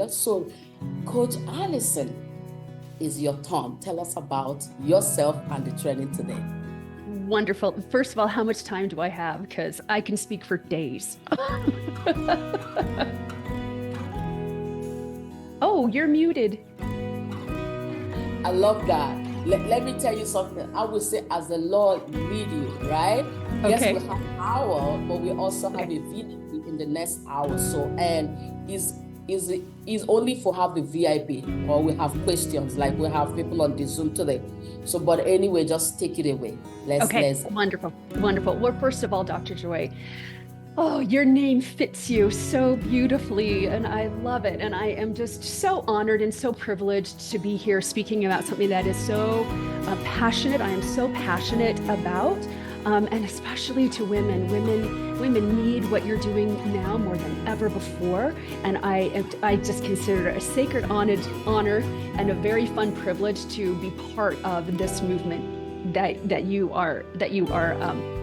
So, Coach Allyson, is your turn. Tell us about yourself and the training today. Wonderful. First of all, how much time do I have? Because I can speak for days. Oh, you're muted. I love that. Let me tell you something. I would say, as the Lord lead you, right? Yes, we Okay. have an hour, but we also have Okay. a VIP in the next hour. So, and is only for have the VIP, or we have questions like we have people on the Zoom today. So, but anyway, just take it away. Okay. Let's. Wonderful. Wonderful. Well, first of all, Dr. Joy, oh, your name fits you so beautifully, and I love it. And I am just so honored and so privileged to be here speaking about something that is so passionate. I am so passionate about, and especially to women. Women need what you're doing now more than ever before. And I just consider it a sacred honor and a very fun privilege to be part of this movement that you are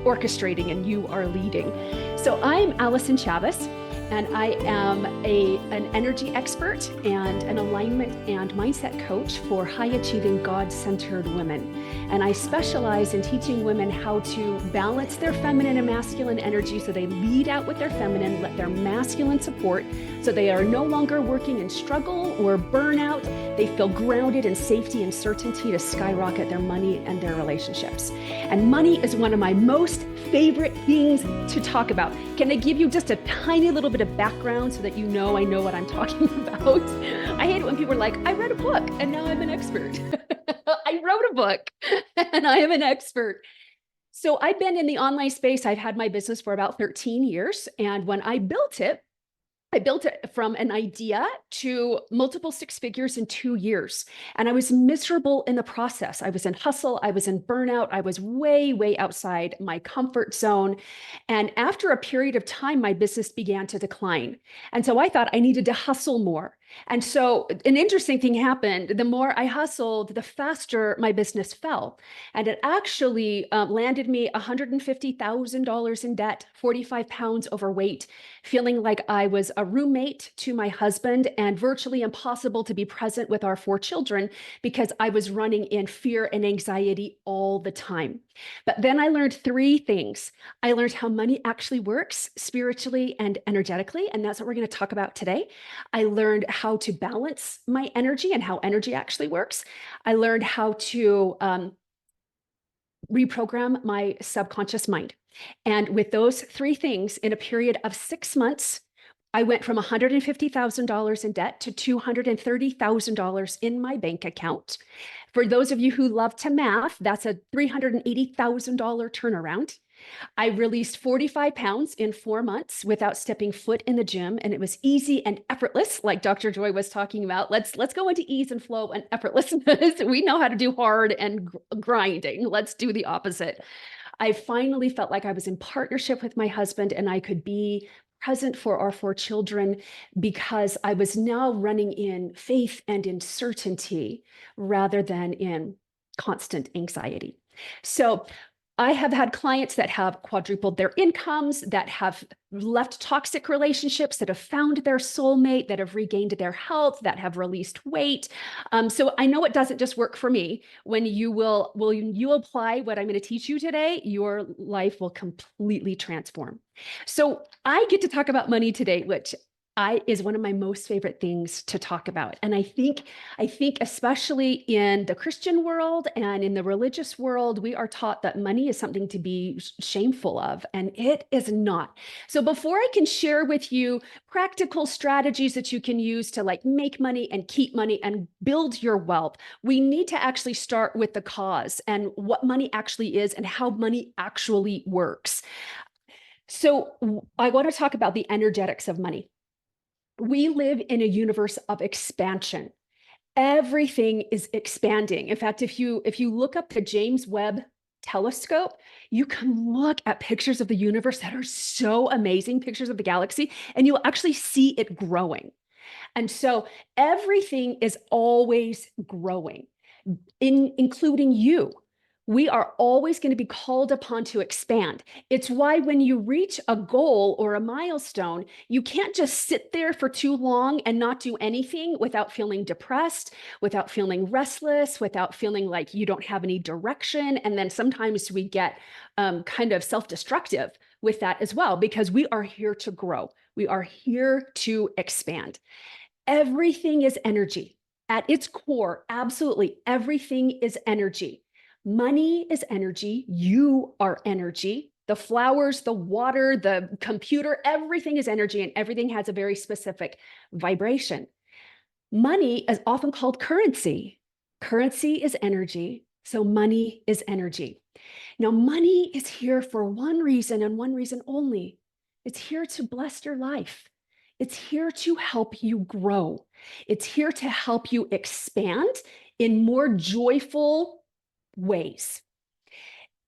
orchestrating and you are leading. So I'm Allyson Chavez, and I am an energy expert and an alignment and mindset coach for high-achieving, God-centered women. And I specialize in teaching women how to balance their feminine and masculine energy so they lead out with their feminine, let their masculine support, so they are no longer working in struggle or burnout. They feel grounded in safety and certainty to skyrocket their money and their relationships. And money is one of my most favorite things to talk about. Can I give you just a tiny little bit of background so that I know what I'm talking about? I hate it when people are like, I read a book and now I'm an expert. I wrote a book and I am an expert. So I've been in the online space. I've had my business for about 13 years. And when I built it from an idea to multiple six figures in 2 years. And I was miserable in the process. I was in hustle. I was in burnout. I was way, way outside my comfort zone. And after a period of time, my business began to decline. And so I thought I needed to hustle more. And so an interesting thing happened. The more I hustled, the faster my business fell. And it actually landed me $150,000 in debt, 45 pounds overweight, feeling like I was a roommate to my husband and virtually impossible to be present with our 4 children because I was running in fear and anxiety all the time. But then I learned 3 things. I learned how money actually works spiritually and energetically, and that's what we're going to talk about today. I learned how to balance my energy and how energy actually works. I learned how to reprogram my subconscious mind. And with those 3 things, in a period of 6 months, I went from $150,000 in debt to $230,000 in my bank account. For those of you who love to math, that's a $380,000 turnaround. I released 45 pounds in 4 months without stepping foot in the gym, and it was easy and effortless, like Dr. Joy was talking about. Let's go into ease and flow and effortlessness. We know how to do hard and grinding. Let's do the opposite. I finally felt like I was in partnership with my husband and I could be present for our 4 children because I was now running in faith and in certainty rather than in constant anxiety. So I have had clients that have quadrupled their incomes, that have left toxic relationships, that have found their soulmate, that have regained their health, that have released weight. So I know it doesn't just work for me. When you apply what I'm going to teach you today, your life will completely transform. So I get to talk about money today, which is one of my most favorite things to talk about. And I think especially in the Christian world and in the religious world, we are taught that money is something to be shameful of, and it is not. So before I can share with you practical strategies that you can use to like make money and keep money and build your wealth, we need to actually start with the cause and what money actually is and how money actually works. So I want to talk about the energetics of money. We live in a universe of expansion. Everything is expanding. In fact, if you look up the James Webb telescope, you can look at pictures of the universe that are so amazing, pictures of the galaxy, and you'll actually see it growing. And so everything is always growing, including you. We are always going to be called upon to expand. It's why when you reach a goal or a milestone, you can't just sit there for too long and not do anything without feeling depressed, without feeling restless, without feeling like you don't have any direction. And then sometimes we get kind of self-destructive with that as well, because we are here to grow. We are here to expand. Everything is energy. At its core, absolutely everything is energy. Money is energy. You are energy. The flowers, the water, the computer, everything is energy, and everything has a very specific vibration. Money is often called currency. Currency is energy, so money is energy. Now, money is here for one reason and one reason only. It's here to bless your life. It's here to help you grow. It's here to help you expand in more joyful ways.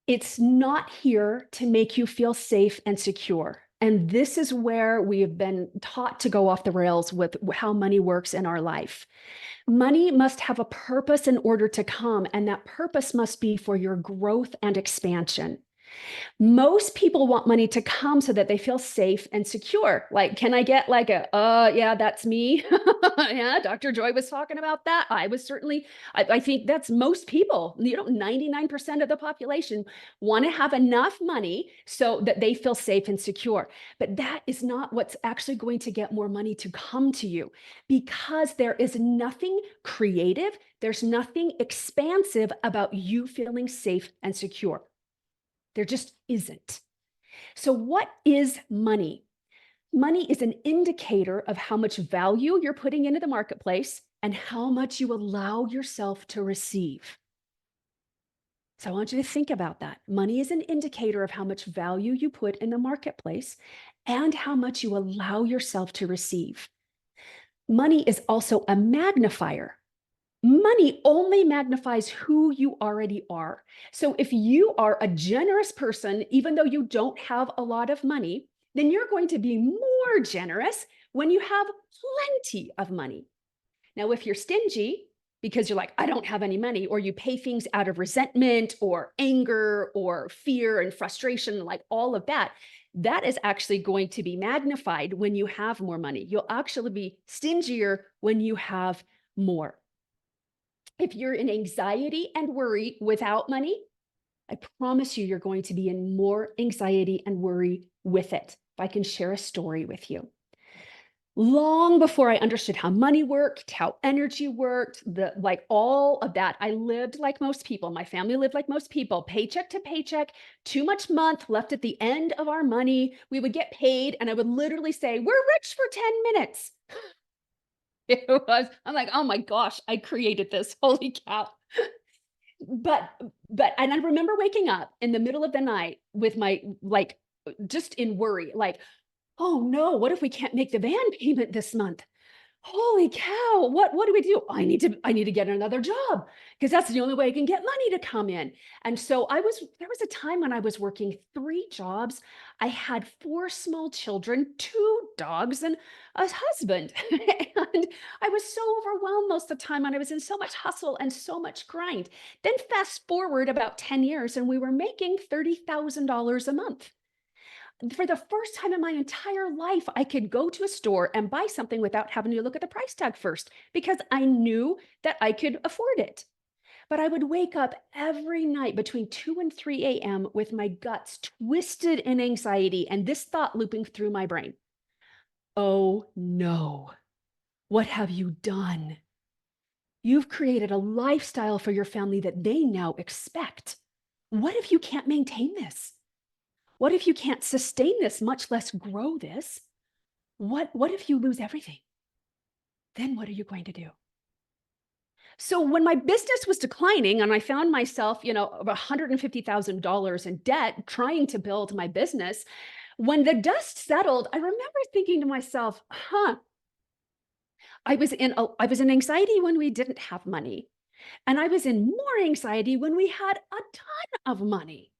It's not here to make you feel safe and secure. And this is where we have been taught to go off the rails with how money works in our life. Money must have a purpose in order to come, and that purpose must be for your growth and expansion. Most people want money to come so that they feel safe and secure. Like, can I get like yeah, that's me. Yeah, Dr. Joy was talking about that. I think that's most people, 99% of the population want to have enough money so that they feel safe and secure. But that is not what's actually going to get more money to come to you, because there is nothing creative, there's nothing expansive about you feeling safe and secure. There just isn't. So what is money? Money is an indicator of how much value you're putting into the marketplace and how much you allow yourself to receive. So I want you to think about that. Money is an indicator of how much value you put in the marketplace and how much you allow yourself to receive. Money is also a magnifier. Money only magnifies who you already are. So if you are a generous person, even though you don't have a lot of money, then you're going to be more generous when you have plenty of money. Now, if you're stingy because you're like, I don't have any money, or you pay things out of resentment or anger or fear and frustration, like all of that, that is actually going to be magnified when you have more money. You'll actually be stingier when you have more. If you're in anxiety and worry without money, I promise you, you're going to be in more anxiety and worry with it. If I can share a story with you. Long before I understood how money worked, how energy worked, all of that, I lived like most people. My family lived like most people, paycheck to paycheck, too much month left at the end of our money. We would get paid and I would literally say, we're rich for 10 minutes. I'm like, oh my gosh, I created this. Holy cow. But, and I remember waking up in the middle of the night with my, just in worry, like, oh no, what if we can't make the van payment this month? Holy cow, what do we do? I need to get another job, because that's the only way I can get money to come in. And so there was a time when I was working 3 jobs. I had 4 small children, 2 dogs, and a husband. And I was so overwhelmed most of the time, and I was in so much hustle and so much grind. Then fast forward about 10 years, and we were making $30,000 a month. For the first time in my entire life, I could go to a store and buy something without having to look at the price tag first, because I knew that I could afford it. But I would wake up every night between 2 and 3 a.m. with my guts twisted in anxiety and this thought looping through my brain. Oh no, what have you done? You've created a lifestyle for your family that they now expect. What if you can't maintain this? What if you can't sustain this, much less grow this? What if you lose everything? Then what are you going to do? So when my business was declining and I found myself, $150,000 in debt trying to build my business, when the dust settled, I remember thinking to myself, I was in anxiety when we didn't have money, and I was in more anxiety when we had a ton of money.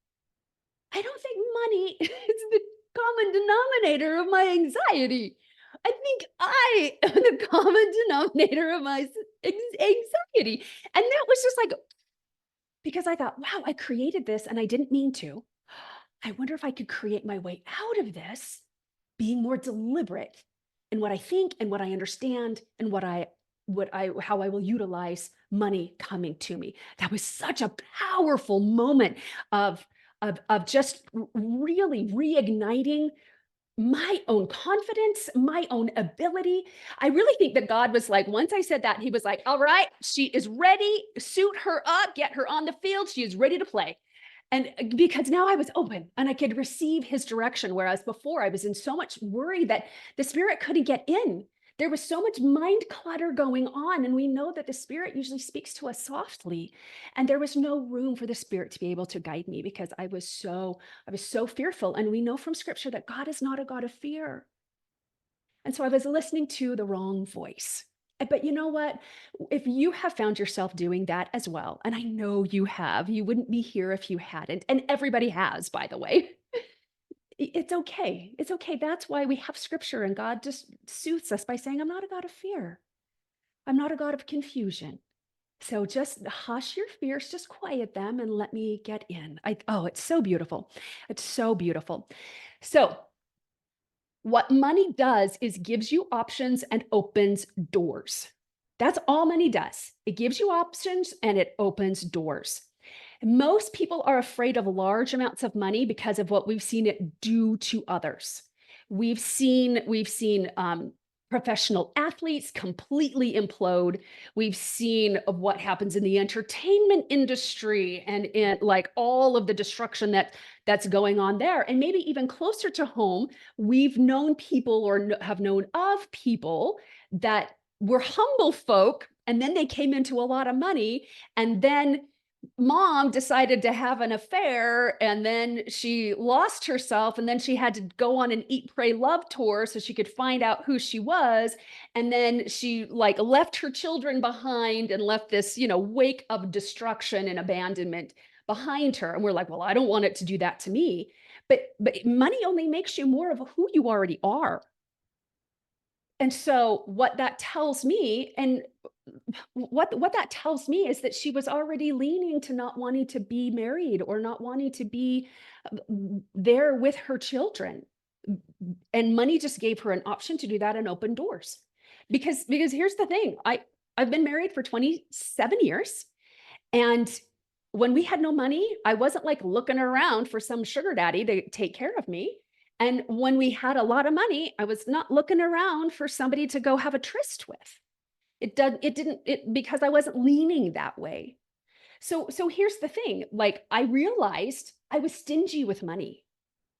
I don't think money is the common denominator of my anxiety. I think I am the common denominator of my anxiety. And that was just like, because I thought, wow, I created this and I didn't mean to. I wonder if I could create my way out of this being more deliberate in what I think and what I understand and how I will utilize money coming to me. That was such a powerful moment of just really reigniting my own confidence, my own ability. I really think that God was like, once I said that, he was like, all right, she is ready, suit her up, get her on the field. She is ready to play. And because now I was open and I could receive his direction. Whereas before I was in so much worry that the spirit couldn't get in. There was so much mind clutter going on. And we know that the spirit usually speaks to us softly. And there was no room for the spirit to be able to guide me because I was so fearful. And we know from scripture that God is not a God of fear. And so I was listening to the wrong voice. But you know what? If you have found yourself doing that as well, and I know you have, you wouldn't be here if you hadn't. And everybody has, by the way. It's okay. It's okay. That's why we have scripture, and God just soothes us by saying, I'm not a God of fear. I'm not a God of confusion. So just hush your fears, just quiet them and let me get in. Oh, it's so beautiful. It's so beautiful. So what money does is gives you options and opens doors. That's all money does. It gives you options and it opens doors. Most people are afraid of large amounts of money because of what we've seen it do to others. We've seen professional athletes completely implode. We've seen of what happens in the entertainment industry and in like all of the destruction that's going on there. And maybe even closer to home, we've known people or have known of people that were humble folk, and then they came into a lot of money, and then mom decided to have an affair, and then she lost herself, and then she had to go on an eat, pray, love tour so she could find out who she was. And then she like left her children behind and left this, wake of destruction and abandonment behind her. And we're like, well, I don't want it to do that to me. But money only makes you more of who you already are. And so what that tells me, and what that tells me, is that she was already leaning to not wanting to be married or not wanting to be there with her children. And money just gave her an option to do that and open doors. Because here's the thing, I've been married for 27 years. And when we had no money, I wasn't like looking around for some sugar daddy to take care of me. And when we had a lot of money, I was not looking around for somebody to go have a tryst with. Because I wasn't leaning that way. So here's the thing, like I realized I was stingy with money.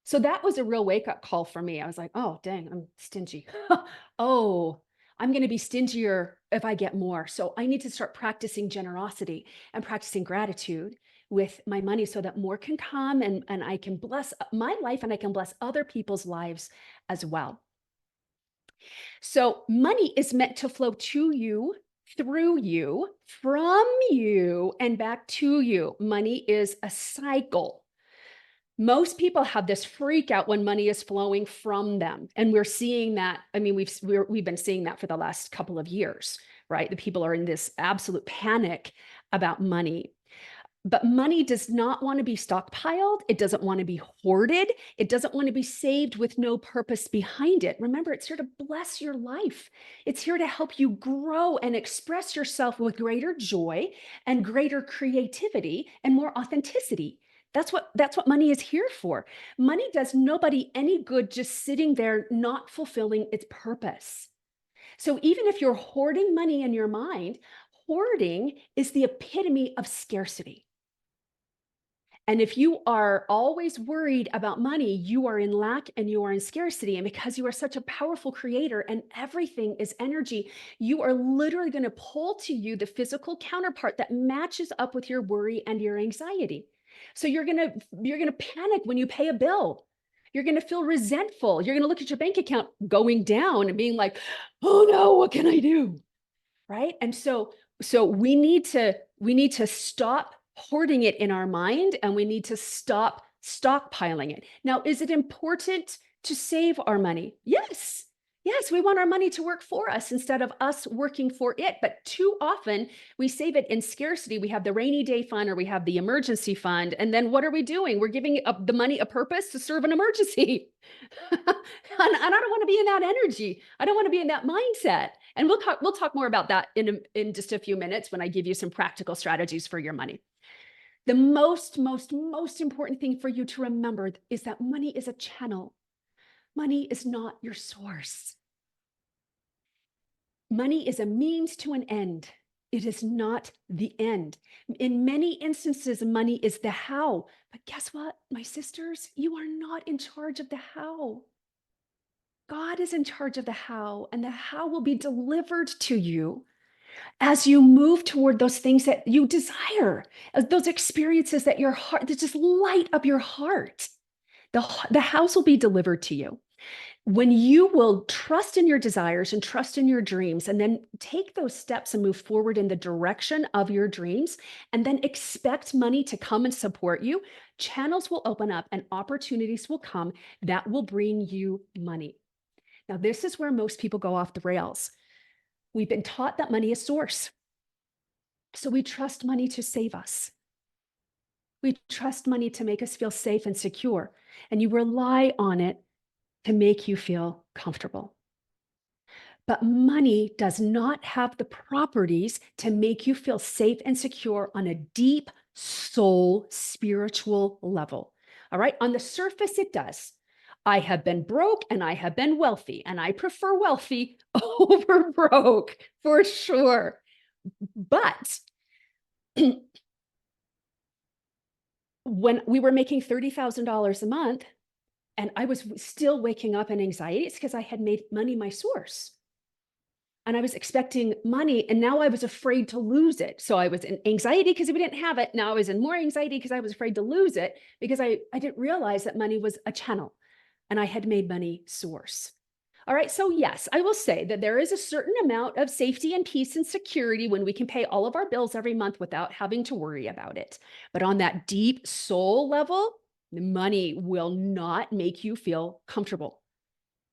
So that was a real wake-up call for me. I was like, oh, dang, I'm stingy. Oh, I'm going to be stingier if I get more. So I need to start practicing generosity and practicing gratitude with my money so that more can come, and I can bless my life and I can bless other people's lives as well. So money is meant to flow to you, through you, from you, and back to you. Money is a cycle. Most people have this freak out when money is flowing from them. And we're seeing that. I mean, we've been seeing that for the last couple of years, right? The people are in this absolute panic about money. But money does not want to be stockpiled. It doesn't want to be hoarded. It doesn't want to be saved with no purpose behind it. Remember, it's here to bless your life. It's here to help you grow and express yourself with greater joy and greater creativity and more authenticity. That's what money is here for. Money does nobody any good just sitting there not fulfilling its purpose. So even if you're hoarding money in your mind, hoarding is the epitome of scarcity. And if you are always worried about money, you are in lack and you are in scarcity. And because you are such a powerful creator and everything is energy, you are literally going to pull to you the physical counterpart that matches up with your worry and your anxiety. So you're going to panic when you pay a bill. You're going to feel resentful. You're going to look at your bank account going down and being like, oh no, what can I do? Right? And so we need to stop hoarding it in our mind, and we need to stop stockpiling it. Now, is it important to save our money? Yes. Yes, we want our money to work for us instead of us working for it. But too often we save it in scarcity. We have the rainy day fund or we have the emergency fund. And then what are we doing? We're giving the money a purpose to serve an emergency. And I don't want to be in that energy. I don't want to be in that mindset. And we'll talk more about that in just a few minutes when I give you some practical strategies for your money. The most important thing for you to remember is that money is a channel. Money is not your source. Money is a means to an end. It is not the end. In many instances, money is the how. But guess what, my sisters? You are not in charge of the how. God is in charge of the how, and the how will be delivered to you as you move toward those things that you desire, those experiences that your heart, that just light up your heart. The house will be delivered to you. When you will trust in your desires and trust in your dreams, and then take those steps and move forward in the direction of your dreams, and then expect money to come and support you, channels will open up and opportunities will come that will bring you money. Now, this is where most people go off the rails. We've been taught that money is source. So we trust money to save us. We trust money to make us feel safe and secure, and you rely on it to make you feel comfortable. But money does not have the properties to make you feel safe and secure on a deep soul spiritual level. All right. On the surface, it does. I have been broke and I have been wealthy, and I prefer wealthy over broke for sure. But when we were making $30,000 a month, and I was still waking up in anxiety, it's because I had made money my source. And I was expecting money, and now I was afraid to lose it. So I was in anxiety because we didn't have it. Now I was in more anxiety because I was afraid to lose it, because I didn't realize that money was a channel and I had made money source. All right. So yes, I will say that there is a certain amount of safety and peace and security when we can pay all of our bills every month without having to worry about it. But on that deep soul level, the money will not make you feel comfortable.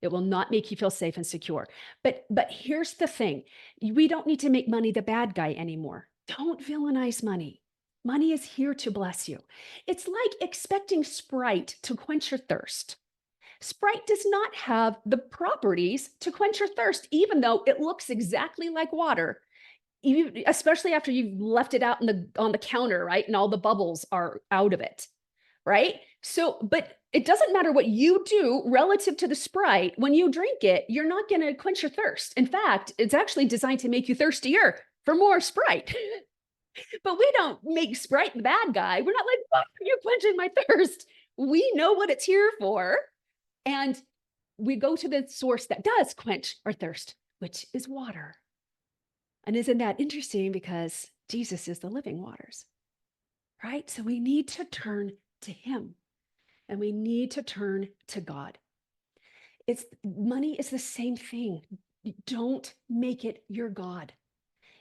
It will not make you feel safe and secure. But here's the thing. We don't need to make money the bad guy anymore. Don't villainize money. Money is here to bless you. It's like expecting Sprite to quench your thirst. Sprite does not have the properties to quench your thirst, even though it looks exactly like water, especially after you've left it out on the counter, right? And all the bubbles are out of it, right? So, but it doesn't matter what you do relative to the Sprite. When you drink it, you're not going to quench your thirst. In fact, it's actually designed to make you thirstier for more Sprite. But we don't make Sprite the bad guy. We're not like, why are you quenching my thirst? We know what it's here for. And we go to the source that does quench our thirst, which is water. And isn't that interesting? Because Jesus is the living waters, right? So we need to turn to him, and we need to turn to God. Money is the same thing. Don't make it your God.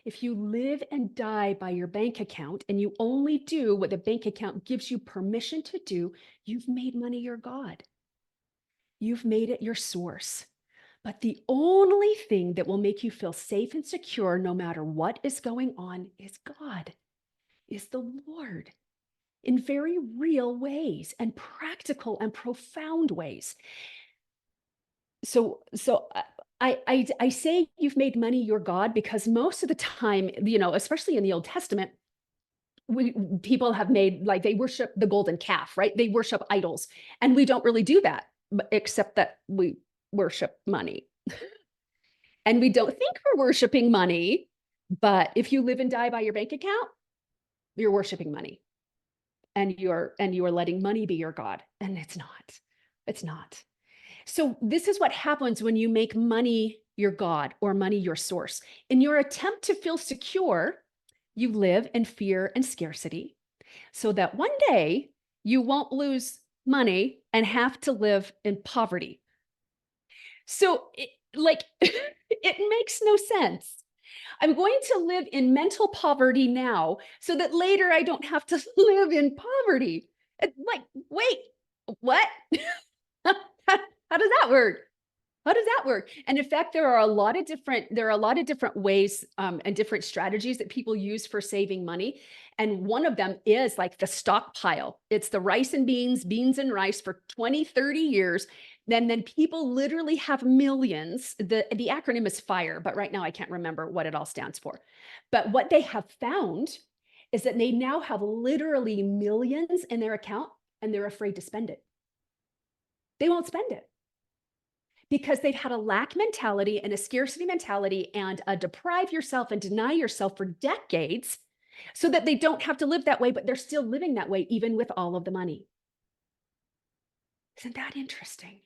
If you live and die by your bank account, and you only do what the bank account gives you permission to do, you've made money your God. You've made it your source. But the only thing that will make you feel safe and secure no matter what is going on is God, is the Lord, in very real ways and practical and profound ways. So I say you've made money your God because most of the time, especially in the Old Testament, people have made, like, they worship the golden calf, right? They worship idols, and we don't really do that, except that we worship money. And we don't think we're worshiping money, but if you live and die by your bank account, you're worshiping money, and you are letting money be your God. And it's not. So this is what happens when you make money your God or money your source. In your attempt to feel secure, you live in fear and scarcity, so that one day you won't lose money and have to live in poverty. So it makes no sense. I'm going to live in mental poverty now so that later I don't have to live in poverty. Like, wait, what? How does that work? How does that work? And in fact, there are a lot of different ways and different strategies that people use for saving money. And one of them is like the stockpile. It's the rice and beans, beans and rice for 20, 30 years. Then people literally have millions. The acronym is FIRE, but right now I can't remember what it all stands for. But what they have found is that they now have literally millions in their account and they're afraid to spend it. They won't spend it because they've had a lack mentality and a scarcity mentality and a deprive yourself and deny yourself for decades so that they don't have to live that way, but they're still living that way even with all of the money. Isn't that interesting?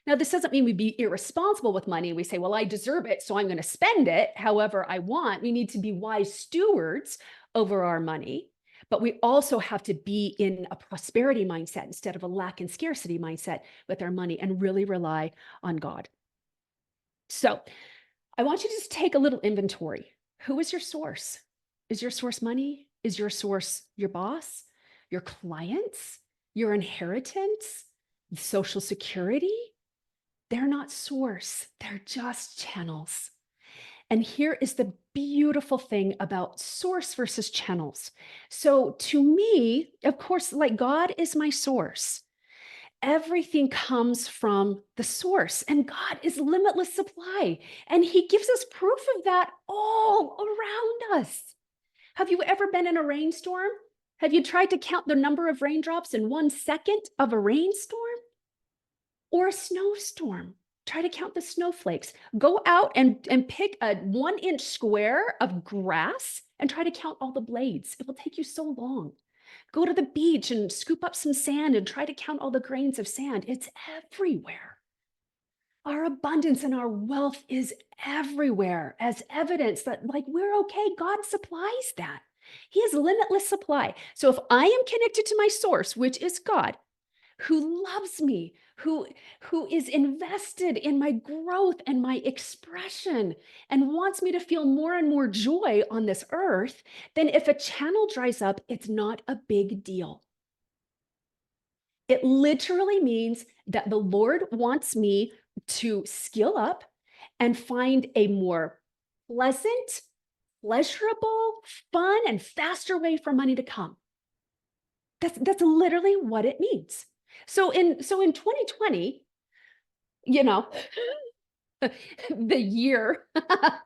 Now, this doesn't mean we be irresponsible with money. We say, well, I deserve it, so I'm going to spend it however I want. We need to be wise stewards over our money, but we also have to be in a prosperity mindset instead of a lack and scarcity mindset with our money and really rely on God. So I want you to just take a little inventory. Who is your source? Is your source money? Is your source your boss, your clients, your inheritance, Social Security? They're not source, they're just channels. And here is the beautiful thing about source versus channels. So to me, of course, like God is my source. Everything comes from the source, and God is limitless supply. And He gives us proof of that all around us. Have you ever been in a rainstorm? Have you tried to count the number of raindrops in 1 second of a rainstorm? Or a snowstorm? Try to count the snowflakes. Go out and pick a 1-inch square of grass and try to count all the blades. It will take you so long. Go to the beach and scoop up some sand and try to count all the grains of sand. It's everywhere. Our abundance and our wealth is everywhere as evidence that, like, we're okay. God supplies that. He has limitless supply. So if I am connected to my source, which is God, who loves me, who is invested in my growth and my expression and wants me to feel more and more joy on this earth, then if a channel dries up, it's not a big deal. It literally means that the Lord wants me to skill up and find a more pleasant, pleasurable, fun, and faster way for money to come. That's literally what it means. So in 2020, you know, the year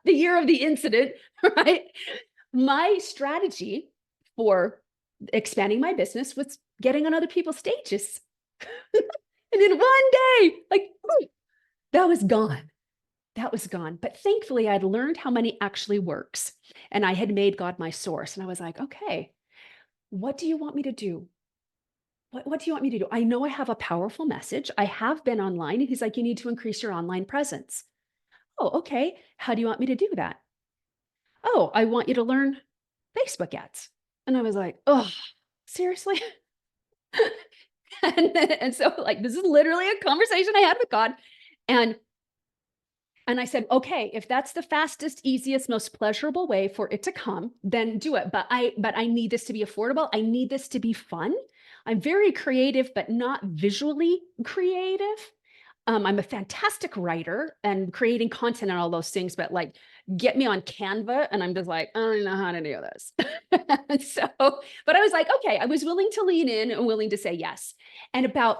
the year of the incident, right? My strategy for expanding my business was getting on other people's stages. And in one day, like, that was gone. That was gone. But thankfully, I'd learned how money actually works. And I had made God my source. And I was like, okay, what do you want me to do? What do you want me to do? I know I have a powerful message. I have been online. And He's like, you need to increase your online presence. Oh, okay. How do you want me to do that? Oh, I want you to learn Facebook ads. And I was like, oh, seriously? and so, like, this is literally a conversation I had with God. And I said, okay, if that's the fastest, easiest, most pleasurable way for it to come, then do it. But I need this to be affordable. I need this to be fun. I'm very creative, but not visually creative. I'm a fantastic writer and creating content and all those things, but like, get me on Canva and I'm just like, I don't know how to do this. But I was like, okay, I was willing to lean in and willing to say yes. And about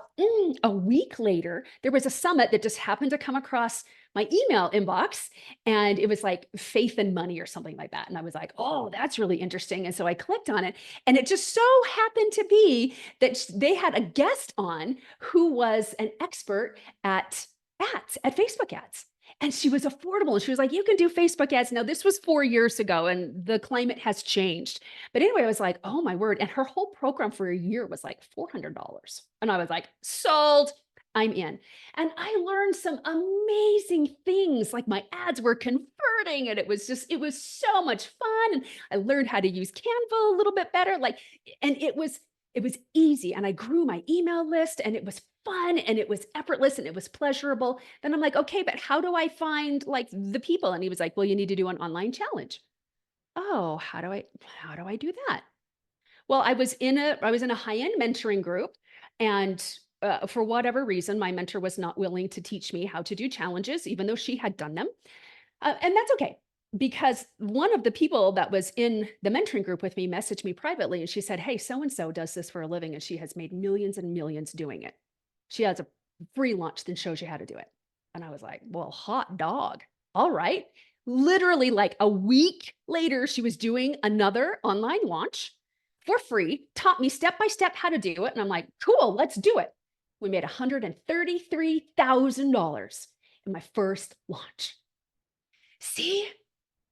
a week later, there was a summit that just happened to come across my email inbox, and it was like faith and money or something like that. And I was like, oh, that's really interesting. And so I clicked on it, and it just so happened to be that they had a guest on who was an expert at ads, at Facebook ads. And she was affordable. And she was like, you can do Facebook ads. Now, this was 4 years ago, and the climate has changed. But anyway, I was like, oh my word. And her whole program for a year was like $400. And I was like, sold. I'm in. And I learned some amazing things. Like, my ads were converting, and it was so much fun. And I learned how to use Canva a little bit better. And it was easy. And I grew my email list, and it was fun, and it was effortless, and it was pleasurable. Then I'm like, okay, but how do I find like the people? And he was like, well, you need to do an online challenge. Oh, how do I do that? Well, I was in a high-end mentoring group, and for whatever reason, my mentor was not willing to teach me how to do challenges, even though she had done them. And that's okay, because one of the people that was in the mentoring group with me messaged me privately, and she said, "Hey, so-and-so does this for a living, and she has made millions and millions doing it. She has a free launch that shows you how to do it." And I was like, well, hot dog. All right. Literally like a week later, she was doing another online launch for free, taught me step by step how to do it. And I'm like, cool, let's do it. We made $133,000 in my first launch. See?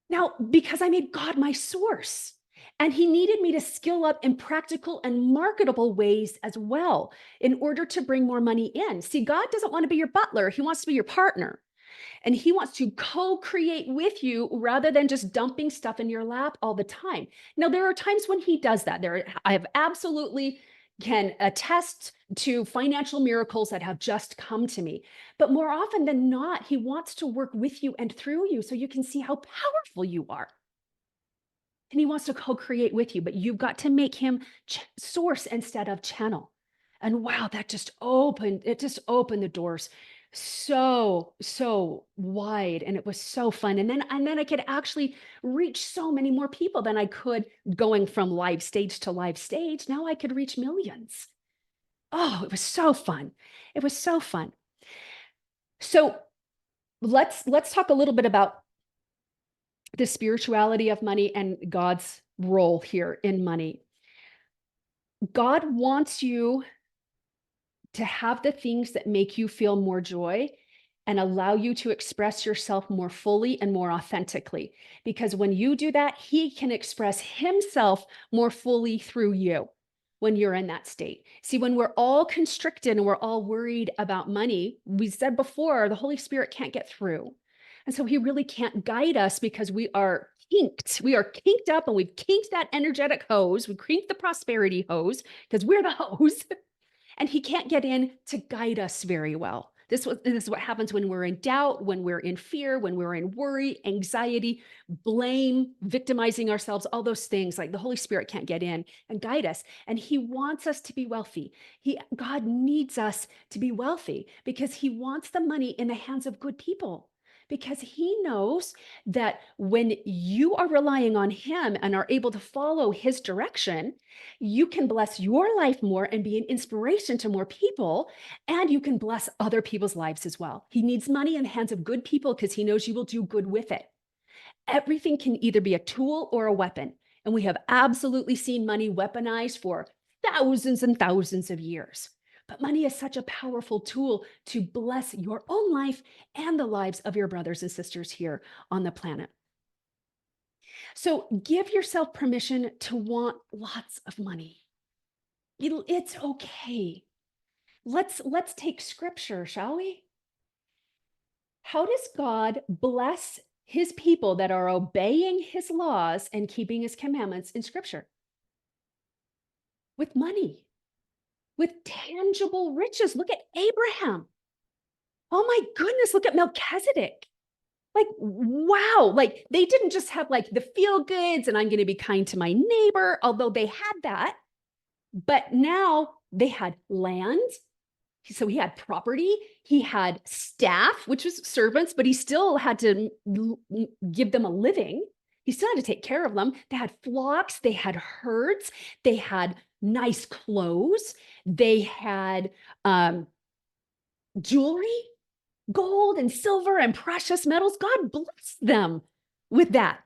Now, because I made God my source, and he needed me to skill up in practical and marketable ways as well in order to bring more money in. See, God doesn't want to be your butler. He wants to be your partner. And he wants to co-create with you rather than just dumping stuff in your lap all the time. Now, there are times when he does that. I have absolutely can attest to financial miracles that have just come to me. But more often than not, he wants to work with you and through you so you can see how powerful you are. And he wants to co-create with you, but you've got to make him source instead of channel. And wow, it just opened the doors so wide, and it was so fun. And then I could actually reach so many more people than I could going from live stage to live stage. Now I could reach millions. Oh, it was so fun. It was so fun. So let's talk a little bit about the spirituality of money and God's role here in money. God wants you to have the things that make you feel more joy and allow you to express yourself more fully and more authentically. Because when you do that, he can express himself more fully through you when you're in that state. See, when we're all constricted and we're all worried about money, we said before, the Holy Spirit can't get through. And so he really can't guide us because we are kinked. We are kinked up, and we've kinked that energetic hose. We kinked the prosperity hose because we're the hose. And he can't get in to guide us very well. This is what happens when we're in doubt, when we're in fear, when we're in worry, anxiety, blame, victimizing ourselves, all those things. Like the Holy Spirit can't get in and guide us. And he wants us to be wealthy. God needs us to be wealthy because he wants the money in the hands of good people. Because he knows that when you are relying on him and are able to follow his direction, you can bless your life more and be an inspiration to more people, and you can bless other people's lives as well. He needs money in the hands of good people because he knows you will do good with it. Everything can either be a tool or a weapon, and we have absolutely seen money weaponized for thousands and thousands of years. But money is such a powerful tool to bless your own life and the lives of your brothers and sisters here on the planet. So give yourself permission to want lots of money. It's okay. Let's take scripture, shall we? How does God bless his people that are obeying his laws and keeping his commandments in scripture? With money. With tangible riches. Look at Abraham. Oh my goodness, look at Melchizedek. Like, wow. Like they didn't just have like the feel goods and I'm going to be kind to my neighbor, although they had that, but now they had land. So he had property, he had staff, which was servants, but he still had to give them a living. He still had to take care of them. They had flocks, they had herds, they had nice clothes, they had jewelry, gold and silver and precious metals. God blessed them with that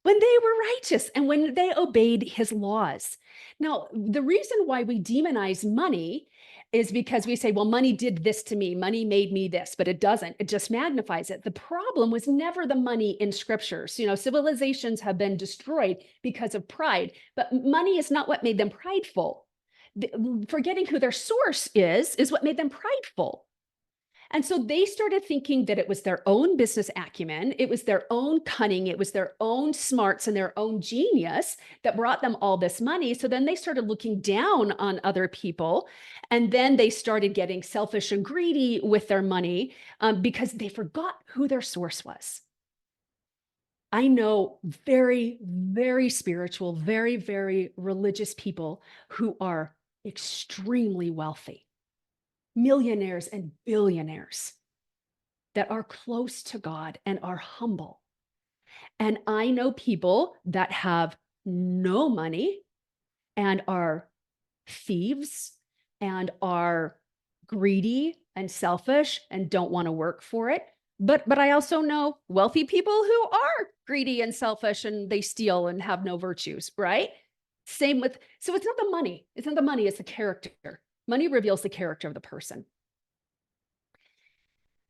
when they were righteous and when they obeyed his laws. Now, the reason why we demonize money is because we say, well, money did this to me. Money made me this, but it doesn't. It just magnifies it. The problem was never the money in scriptures. Civilizations have been destroyed because of pride, but money is not what made them prideful. Forgetting who their source is what made them prideful. And so they started thinking that it was their own business acumen, it was their own cunning, it was their own smarts and their own genius that brought them all this money. So then they started looking down on other people. And then they started getting selfish and greedy with their money because they forgot who their source was. I know very, very spiritual, very, very religious people who are extremely wealthy. millionaires and billionaires that are close to God and are humble. And I know people that have no money and are thieves and are greedy and selfish and don't want to work for it. But I also know wealthy people who are greedy and selfish and they steal and have no virtues, right? Same with, so it's not the money. It's not the money, it's the character. Money reveals the character of the person.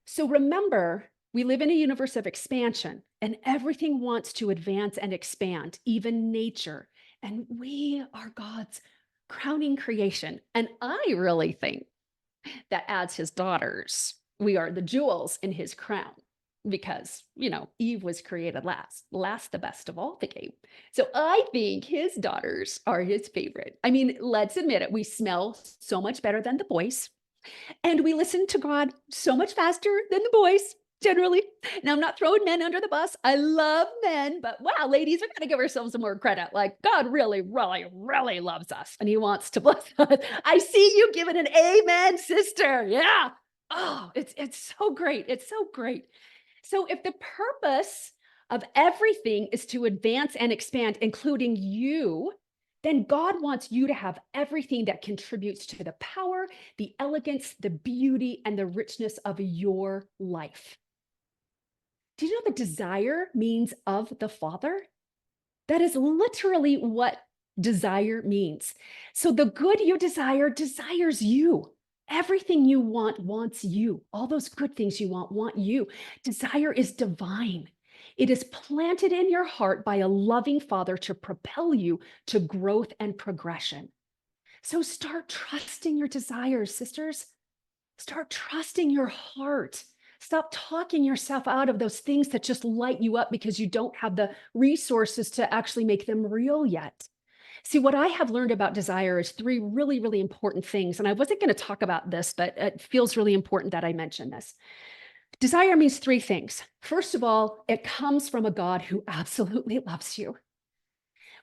So remember, we live in a universe of expansion and everything wants to advance and expand, even nature. And we are God's crowning creation. And I really think that as his daughters, we are the jewels in his crown because, Eve was created last the best of all the game. So I think his daughters are his favorite. I mean, let's admit it. We smell so much better than the boys. And we listen to God so much faster than the boys, generally. Now, I'm not throwing men under the bus. I love men, but wow, ladies, we're going to give ourselves some more credit. Like, God really, really, really loves us, and he wants to bless us. I see you giving an amen, sister. Yeah. Oh, it's so great. It's so great. So if the purpose of everything is to advance and expand, including you, then God wants you to have everything that contributes to the power, the elegance, the beauty, and the richness of your life. Do you know the desire means of the Father? That is literally what desire means. So the good you desire desires you. Everything you want wants you. All those good things you want you. Desire is divine. It is planted in your heart by a loving Father to propel you to growth and progression. So start trusting your desires, sisters. Start trusting your heart. Stop talking yourself out of those things that just light you up because you don't have the resources to actually make them real yet. See, what I have learned about desire is three really, really important things. And I wasn't going to talk about this, but it feels really important that I mention this. Desire means three things. First of all, it comes from a God who absolutely loves you,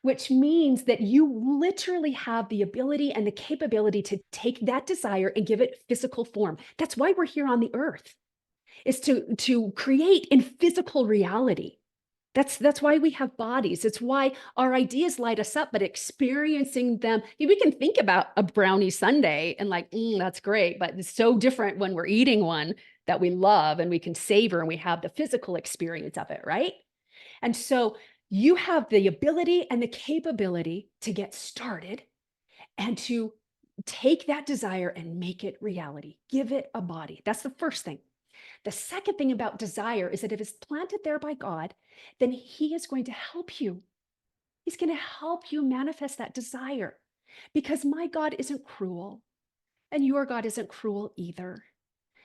which means that you literally have the ability and the capability to take that desire and give it physical form. That's why we're here on the earth, is to create in physical reality. That's why we have bodies. It's why our ideas light us up, but experiencing them, we can think about a brownie sundae and like, that's great, but it's so different when we're eating one that we love and we can savor and we have the physical experience of it, right? And so you have the ability and the capability to get started and to take that desire and make it reality. Give it a body. That's the first thing. The second thing about desire is that if it's planted there by God, then he is going to help you. He's going to help you manifest that desire because my God isn't cruel and your God isn't cruel either.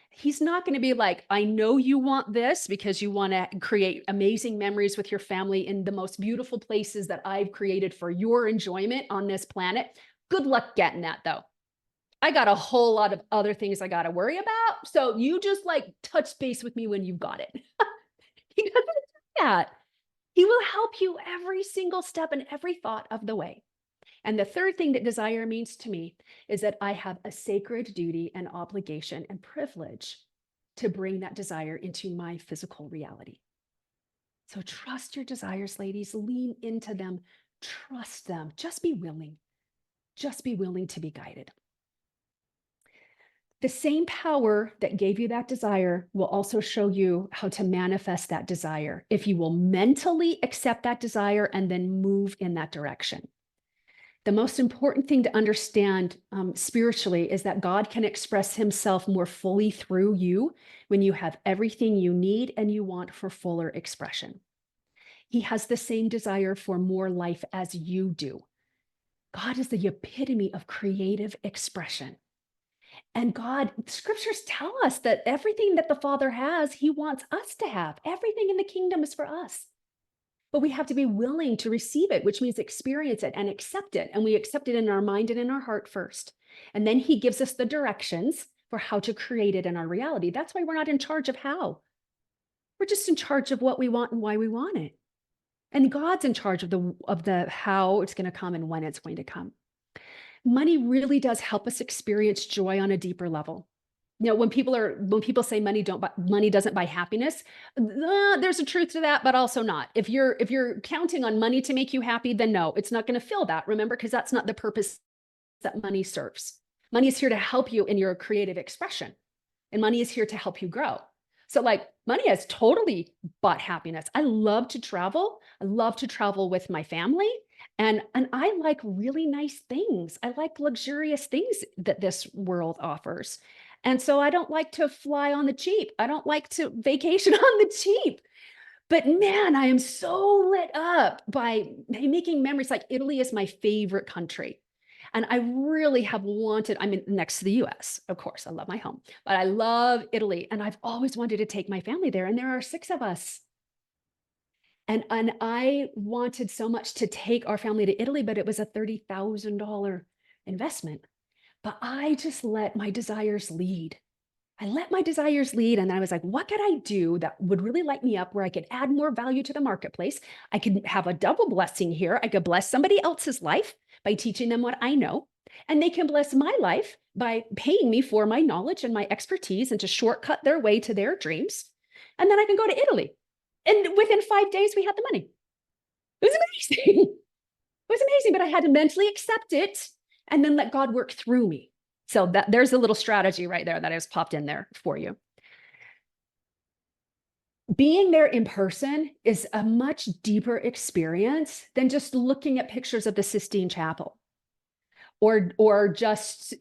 He's not going to be like, I know you want this because you want to create amazing memories with your family in the most beautiful places that I've created for your enjoyment on this planet. Good luck getting that though. I got a whole lot of other things I got to worry about. So you just like touch base with me when you've got it. He doesn't do that. He will help you every single step and every thought of the way. And the third thing that desire means to me is that I have a sacred duty and obligation and privilege to bring that desire into my physical reality. So trust your desires, ladies. Lean into them. Trust them. Just be willing. Just be willing to be guided. The same power that gave you that desire will also show you how to manifest that desire if you will mentally accept that desire and then move in that direction. The most important thing to understand spiritually is that God can express himself more fully through you when you have everything you need and you want for fuller expression. He has the same desire for more life as you do. God is the epitome of creative expression. And God, scriptures tell us that everything that the Father has, he wants us to have. Everything in the kingdom is for us. But we have to be willing to receive it, which means experience it and accept it. And we accept it in our mind and in our heart first. And then he gives us the directions for how to create it in our reality. That's why we're not in charge of how. We're just in charge of what we want and why we want it. And God's in charge of the how it's going to come and when it's going to come. Money really does help us experience joy on a deeper level. You know, when people say money doesn't buy happiness, there's a truth to that, but also not. If you're counting on money to make you happy, then no, it's not going to fill that. Remember, because that's not the purpose that money serves. Money is here to help you in your creative expression, and money is here to help you grow. So like money has totally bought happiness. I love to travel. I love to travel with my family. And I like really nice things. I like luxurious things that this world offers. And so I don't like to fly on the cheap. I don't like to vacation on the cheap. But man, I am so lit up by making memories. Like Italy is my favorite country. And I really have wanted, I'm next to the US, of course, I love my home, but I love Italy. And I've always wanted to take my family there. And there are 6 of us. And I wanted so much to take our family to Italy, but it was a $30,000 investment. But I just let my desires lead. I let my desires lead. And then I was like, what could I do that would really light me up where I could add more value to the marketplace? I could have a double blessing here. I could bless somebody else's life by teaching them what I know. And they can bless my life by paying me for my knowledge and my expertise and to shortcut their way to their dreams. And then I can go to Italy. And within 5 days, we had the money. It was amazing. It was amazing, but I had to mentally accept it and then let God work through me. So there's a little strategy right there that I just popped in there for you. Being there in person is a much deeper experience than just looking at pictures of the Sistine Chapel or just,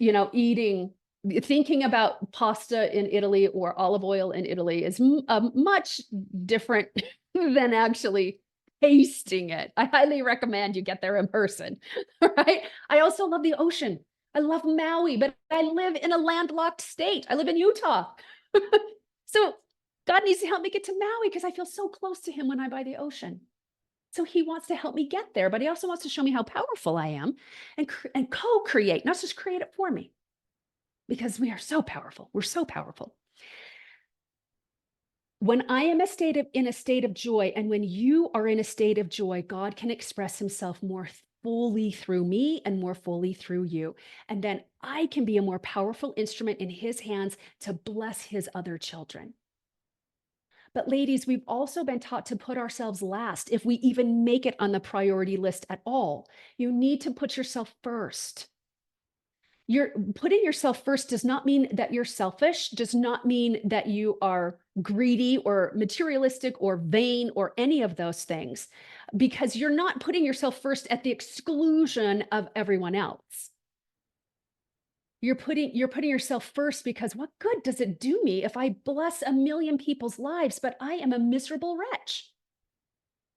thinking about pasta in Italy or olive oil in Italy is much different than actually tasting it. I highly recommend you get there in person, right? I also love the ocean. I love Maui, but I live in a landlocked state. I live in Utah. So God needs to help me get to Maui because I feel so close to him when I'm by the ocean. So he wants to help me get there, but he also wants to show me how powerful I am and co-create, not just create it for me. Because we are so powerful. We're so powerful. When I am in a state of joy, and when you are in a state of joy, God can express himself more fully through me and more fully through you. And then I can be a more powerful instrument in his hands to bless his other children. But ladies, we've also been taught to put ourselves last if we even make it on the priority list at all. You need to put yourself first. You're putting yourself first does not mean that you're selfish, does not mean that you are greedy or materialistic or vain or any of those things, because you're not putting yourself first at the exclusion of everyone else. You're putting yourself first because what good does it do me if I bless a million people's lives, but I am a miserable wretch?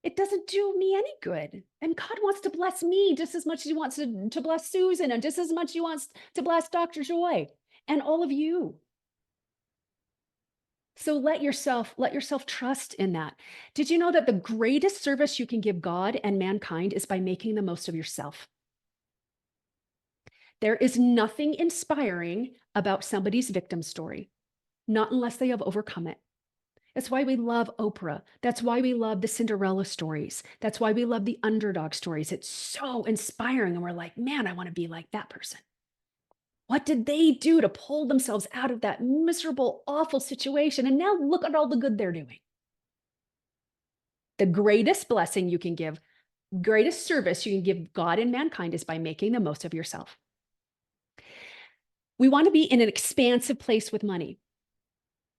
It doesn't do me any good. And God wants to bless me just as much as he wants to bless Susan and just as much as he wants to bless Dr. Joy and all of you. So let yourself trust in that. Did you know that the greatest service you can give God and mankind is by making the most of yourself? There is nothing inspiring about somebody's victim story, not unless they have overcome it. That's why we love Oprah. That's why we love the Cinderella stories. That's why we love the underdog stories. It's so inspiring. And we're like, man, I want to be like that person. What did they do to pull themselves out of that miserable, awful situation? And now look at all the good they're doing. The greatest blessing you can give, greatest service you can give God and mankind is by making the most of yourself. We want to be in an expansive place with money.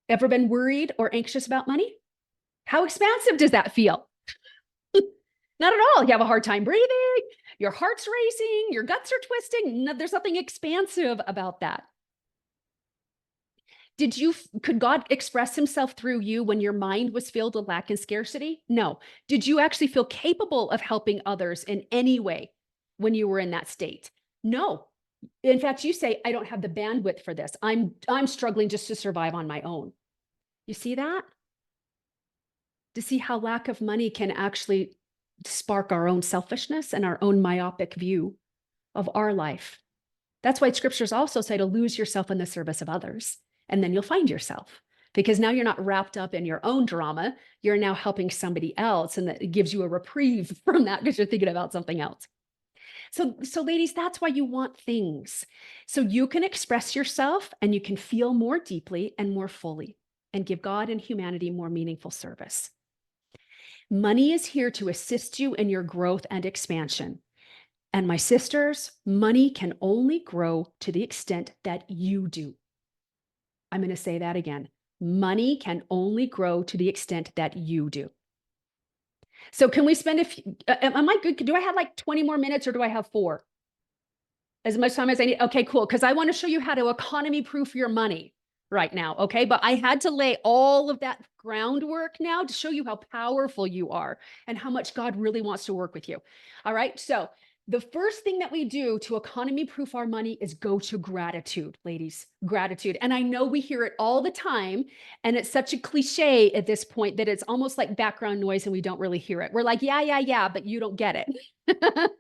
Ever been worried or anxious about money? How expansive does that feel? Not at all. You have a hard time breathing. Your heart's racing. Your guts are twisting. No, there's nothing expansive about that. Could God express himself through you when your mind was filled with lack and scarcity? No. Did you actually feel capable of helping others in any way when you were in that state? No. In fact, you say, I don't have the bandwidth for this. I'm struggling just to survive on my own. You see that? To see how lack of money can actually spark our own selfishness and our own myopic view of our life. That's why scriptures also say to lose yourself in the service of others, and then you'll find yourself. Because now you're not wrapped up in your own drama. You're now helping somebody else, and that gives you a reprieve from that because you're thinking about something else. So ladies, that's why you want things. So you can express yourself and you can feel more deeply and more fully and give God and humanity more meaningful service. Money is here to assist you in your growth and expansion. And my sisters, money can only grow to the extent that you do. I'm going to say that again. Money can only grow to the extent that you do. So can we spend am I good? Do I have like 20 more minutes or do I have 4? As much time as I need? Okay, cool. Because I want to show you how to economy proof your money right now. Okay. But I had to lay all of that groundwork now to show you how powerful you are and how much God really wants to work with you. All right. So the first thing that we do to economy proof our money is go to gratitude, ladies. Gratitude. And I know we hear it all the time. And it's such a cliche at this point that it's almost like background noise and we don't really hear it. We're like, yeah, but you don't get it.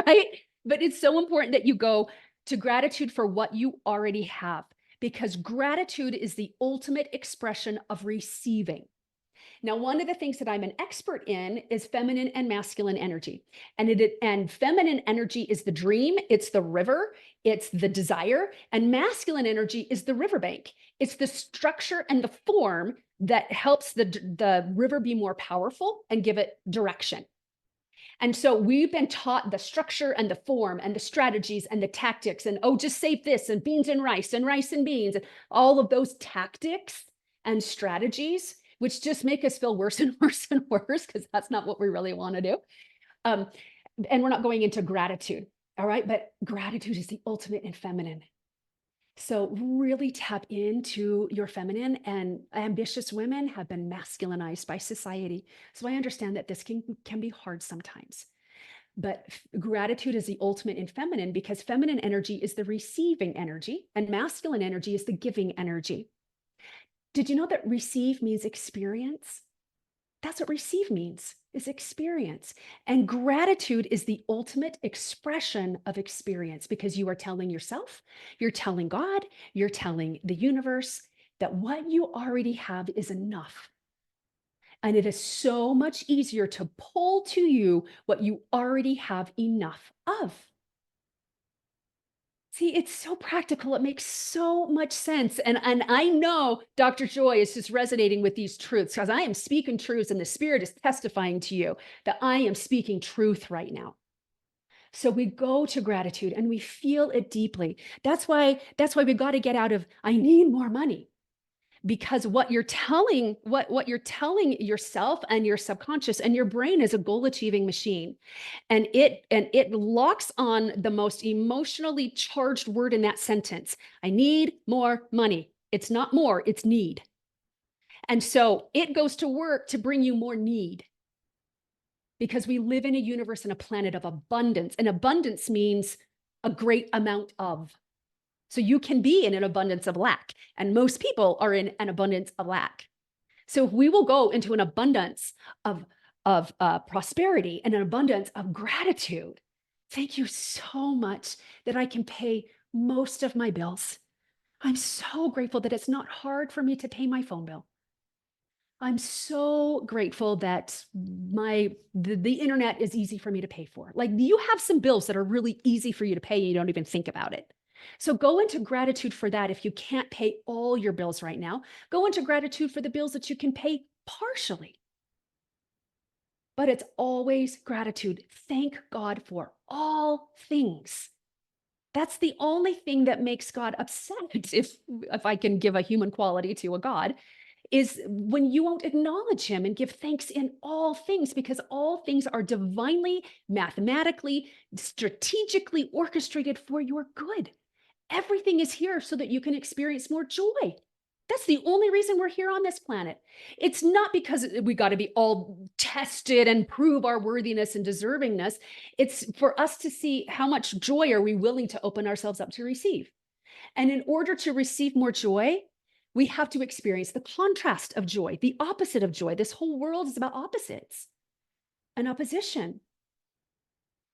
Right? But it's so important that you go to gratitude for what you already have, because gratitude is the ultimate expression of receiving. Now, one of the things that I'm an expert in is feminine and masculine energy. And feminine energy is the dream, it's the river, it's the desire, and masculine energy is the riverbank. It's the structure and the form that helps the river be more powerful and give it direction. And so we've been taught the structure and the form and the strategies and the tactics and, oh, just save this and beans and rice and beans, and all of those tactics and strategies, which just make us feel worse and worse and worse, because that's not what we really want to do. And we're not going into gratitude. All right. But gratitude is the ultimate in feminine. So really tap into your feminine, and ambitious women have been masculinized by society. So I understand that this can be hard sometimes. But gratitude is the ultimate in feminine, because feminine energy is the receiving energy and masculine energy is the giving energy. Did you know that receive means experience? That's what receive means, is experience. And gratitude is the ultimate expression of experience, because you are telling yourself, you're telling God, you're telling the universe that what you already have is enough. And it is so much easier to pull to you what you already have enough of. See, it's so practical. It makes so much sense. And I know Dr. Joy is just resonating with these truths, because I am speaking truths and the Spirit is testifying to you that I am speaking truth right now. So we go to gratitude and we feel it deeply. That's why we got to get out of, I need more money. Because what you're telling yourself and your subconscious and your brain is a goal achieving machine, and it locks on the most emotionally charged word in that sentence. I need more money. It's not more, it's need. And so it goes to work to bring you more need, because we live in a universe and a planet of abundance, and abundance means a great amount of. So you can be in an abundance of lack, and most people are in an abundance of lack. So if we will go into an abundance of prosperity and an abundance of gratitude, thank you so much that I can pay most of my bills. I'm so grateful that it's not hard for me to pay my phone bill. I'm so grateful that the internet is easy for me to pay for. Like, you have some bills that are really easy for you to pay and you don't even think about it. So go into gratitude for that. If you can't pay all your bills right now, go into gratitude for the bills that you can pay partially. But it's always gratitude. Thank God for all things. That's the only thing that makes God upset, if I can give a human quality to a God, is when you won't acknowledge him and give thanks in all things, because all things are divinely, mathematically, strategically orchestrated for your good. Everything is here so that you can experience more joy. That's the only reason we're here on this planet. It's not because we got to be all tested and prove our worthiness and deservingness. It's for us to see how much joy are we willing to open ourselves up to receive. And in order to receive more joy, we have to experience the contrast of joy, the opposite of joy. This whole world is about opposites and opposition.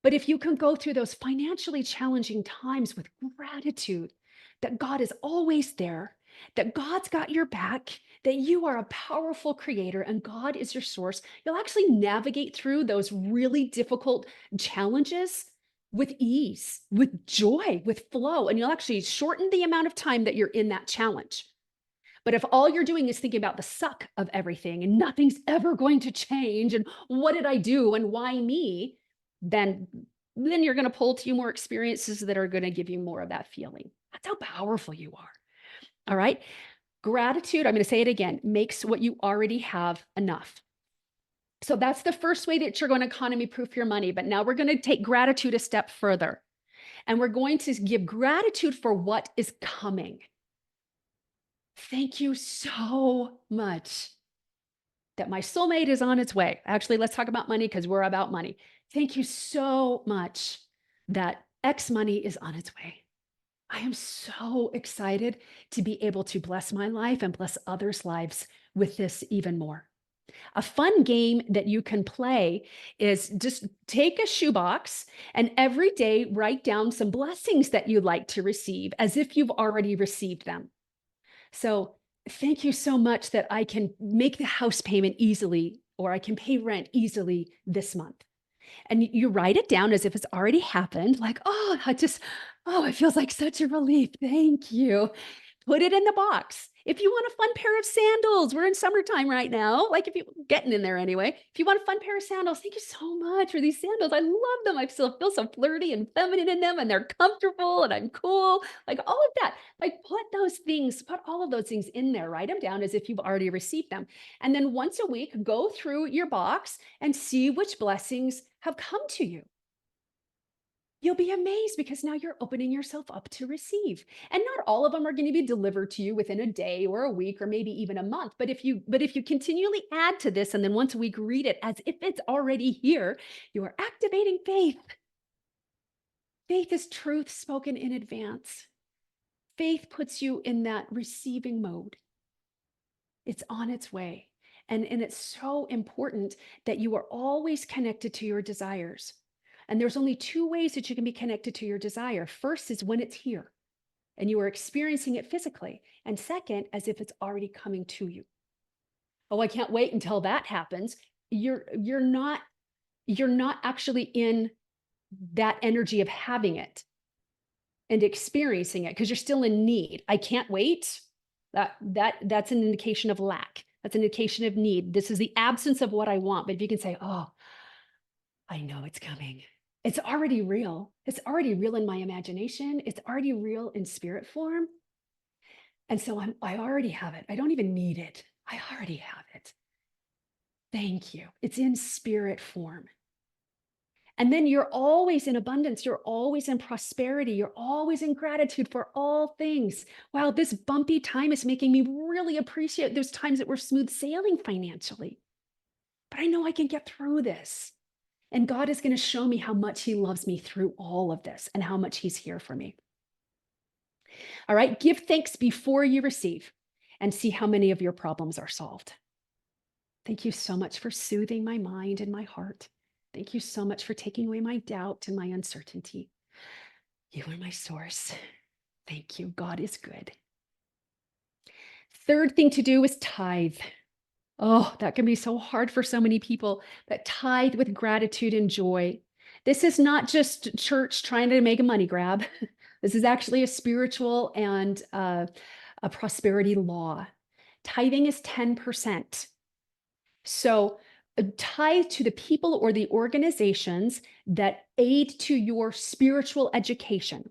But if you can go through those financially challenging times with gratitude, that God is always there, that God's got your back, that you are a powerful creator and God is your source, you'll actually navigate through those really difficult challenges with ease, with joy, with flow, and you'll actually shorten the amount of time that you're in that challenge. But if all you're doing is thinking about the suck of everything and nothing's ever going to change and what did I do and why me, then you're going to pull to you more experiences that are going to give you more of that feeling. That's how powerful you are. All right. Gratitude, I'm going to say it again, makes what you already have enough. So that's the first way that you're going to economy proof your money. But now we're going to take gratitude a step further. And we're going to give gratitude for what is coming. Thank you so much that my soulmate is on its way. Actually, let's talk about money because we're about money. Thank you so much that X money is on its way. I am so excited to be able to bless my life and bless others' lives with this even more. A fun game that you can play is just take a shoebox and every day write down some blessings that you'd like to receive as if you've already received them. So thank you so much that I can make the house payment easily, or I can pay rent easily this month. And you write it down as if it's already happened, like, oh, it feels like such a relief. Thank you. Put it in the box. If you want a fun pair of sandals, we're in summertime right now. Like if you're getting in there anyway, if you want a fun pair of sandals, thank you so much for these sandals. I love them. I still feel so flirty and feminine in them and they're comfortable and I'm cool. Like all of that, like put all of those things in there, write them down as if you've already received them. And then once a week, go through your box and see which blessings have come to you. You'll be amazed because now you're opening yourself up to receive. And not all of them are going to be delivered to you within a day or a week or maybe even a month. But if you continually add to this and then once a week read it as if it's already here, you are activating faith. Faith is truth spoken in advance. Faith puts you in that receiving mode. It's on its way. And it's so important that you are always connected to your desires. And there's only two ways that you can be connected to your desire. First is when it's here and you are experiencing it physically. And second, as if it's already coming to you. Oh, I can't wait until that happens. You're not actually in that energy of having it and experiencing it because you're still in need. I can't wait. That's an indication of lack. That's an indication of need. This is the absence of what I want. But if you can say, oh, I know it's coming. It's already real. It's already real in my imagination. It's already real in spirit form. And so I already have it. I don't even need it. I already have it. Thank you. It's in spirit form. And then you're always in abundance. You're always in prosperity. You're always in gratitude for all things. Wow, this bumpy time is making me really appreciate those times that we're smooth sailing financially. But I know I can get through this. And God is going to show me how much he loves me through all of this and how much he's here for me. All right, give thanks before you receive and see how many of your problems are solved. Thank you so much for soothing my mind and my heart. Thank you so much for taking away my doubt and my uncertainty. You are my source. Thank you. God is good. Third thing to do is tithe. Oh, that can be so hard for so many people, but tithe with gratitude and joy. This is not just church trying to make a money grab. This is actually a spiritual and a prosperity law. Tithing is 10%. So tithe to the people or the organizations that aid to your spiritual education.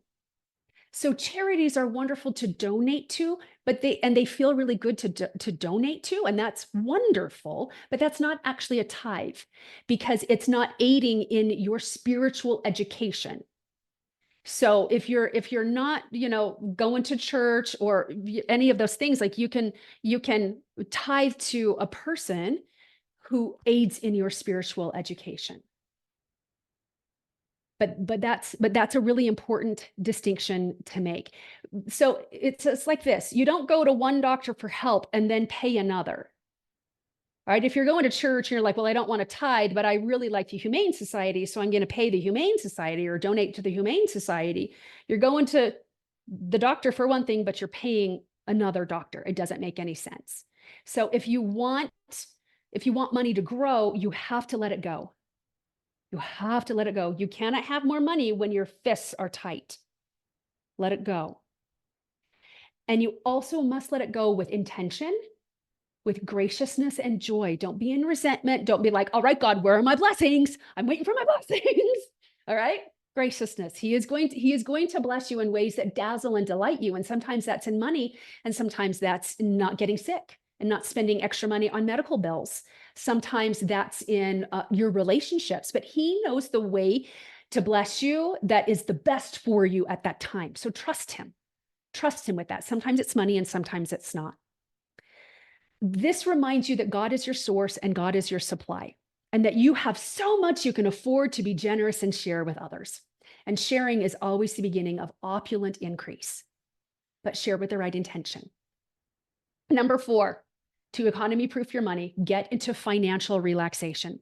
So charities are wonderful to donate to, but they feel really good to donate to, and that's wonderful, but that's not actually a tithe because it's not aiding in your spiritual education. So if you're not, going to church or any of those things, like you can tithe to a person who aids in your spiritual education. But that's a really important distinction to make. So it's like this. You don't go to one doctor for help and then pay another. All right. If you're going to church and you're like, well, I don't want to tithe, but I really like the Humane Society, so I'm going to pay the Humane Society or donate to the Humane Society. You're going to the doctor for one thing, but you're paying another doctor. It doesn't make any sense. So if you want money to grow, you have to let it go. You have to let it go. You cannot have more money when your fists are tight. Let it go. And you also must let it go with intention, with graciousness and joy. Don't be in resentment. Don't be like, all right, God, where are my blessings? I'm waiting for my blessings. All right. Graciousness. He is going to bless you in ways that dazzle and delight you. And sometimes that's in money, and sometimes that's not getting sick and not spending extra money on medical bills. Sometimes that's in your relationships, but he knows the way to bless you that is the best for you at that time. So trust him. Trust him with that. Sometimes it's money and sometimes it's not. This reminds you that God is your source and God is your supply, and that you have so much you can afford to be generous and share with others. And sharing is always the beginning of opulent increase, but share with the right intention. Number 4, to economy proof your money, get into financial relaxation.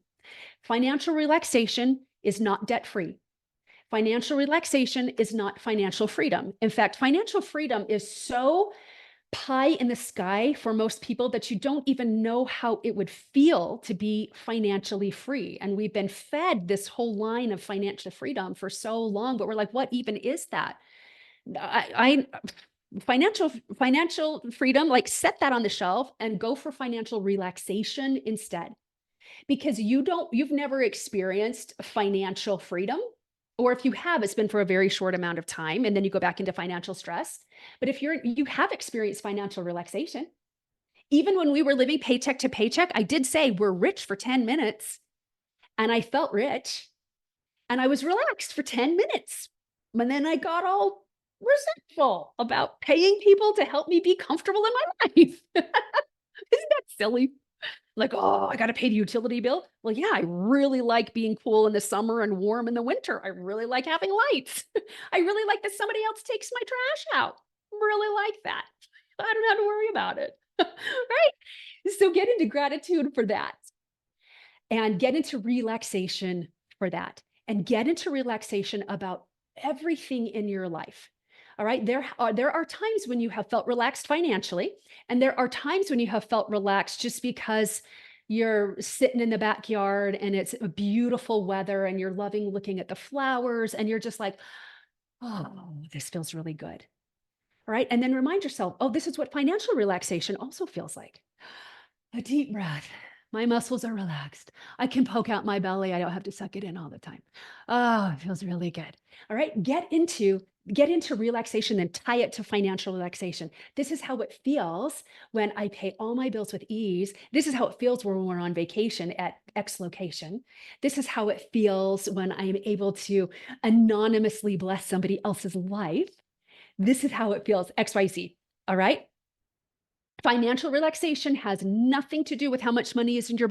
Financial relaxation is not debt-free. Financial relaxation is not financial freedom. In fact, financial freedom is so pie in the sky for most people that you don't even know how it would feel to be financially free. And we've been fed this whole line of financial freedom for so long, but we're like, what even is that? I financial freedom, like set that on the shelf and go for financial relaxation instead. Because you've never experienced financial freedom. Or if you have, it's been for a very short amount of time, and then you go back into financial stress. But if you have experienced financial relaxation, even when we were living paycheck to paycheck, I did say we're rich for 10 minutes, and I felt rich, and I was relaxed for 10 minutes. And then I got all resentful about paying people to help me be comfortable in my life. Isn't that silly? Like, oh, I got to pay the utility bill. Well, yeah, I really like being cool in the summer and warm in the winter. I really like having lights. I really like that somebody else takes my trash out. Really like that. I don't have to worry about it. Right? So get into gratitude for that, and get into relaxation for that, and get into relaxation about everything in your life. All right. There are times when you have felt relaxed financially, and there are times when you have felt relaxed just because you're sitting in the backyard and it's a beautiful weather and you're loving looking at the flowers and you're just like, oh, this feels really good. All right. And then remind yourself, oh, this is what financial relaxation also feels like. A deep breath. My muscles are relaxed. I can poke out my belly. I don't have to suck it in all the time. Oh, it feels really good. All right. Get into relaxation and tie it to financial relaxation. This is how it feels when I pay all my bills with ease. This is how it feels when we're on vacation at X location. This is how it feels when I'm able to anonymously bless somebody else's life. This is how it feels, XYZ. All right. Financial relaxation has nothing to do with how much money is in your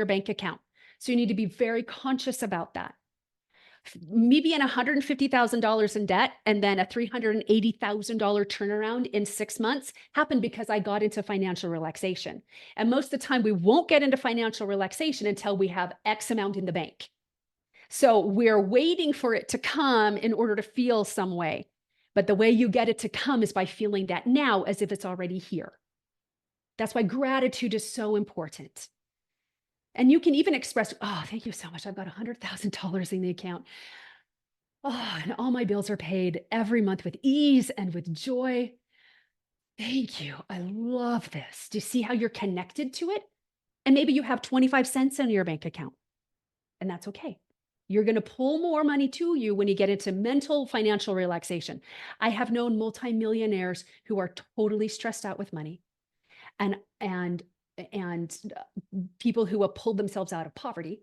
bank account. So you need to be very conscious about that. Me being $150,000 in debt and then a $380,000 turnaround in 6 months happened because I got into financial relaxation. And most of the time we won't get into financial relaxation until we have X amount in the bank. So we're waiting for it to come in order to feel some way. But the way you get it to come is by feeling that now as if it's already here. That's why gratitude is so important. And you can even express, oh, thank you so much. I've got $100,000 in the account. Oh, and all my bills are paid every month with ease and with joy. Thank you. I love this. Do you see how you're connected to it? And maybe you have 25 cents in your bank account, and that's okay. You're going to pull more money to you when you get into mental financial relaxation. I have known multimillionaires who are totally stressed out with money, and people who have pulled themselves out of poverty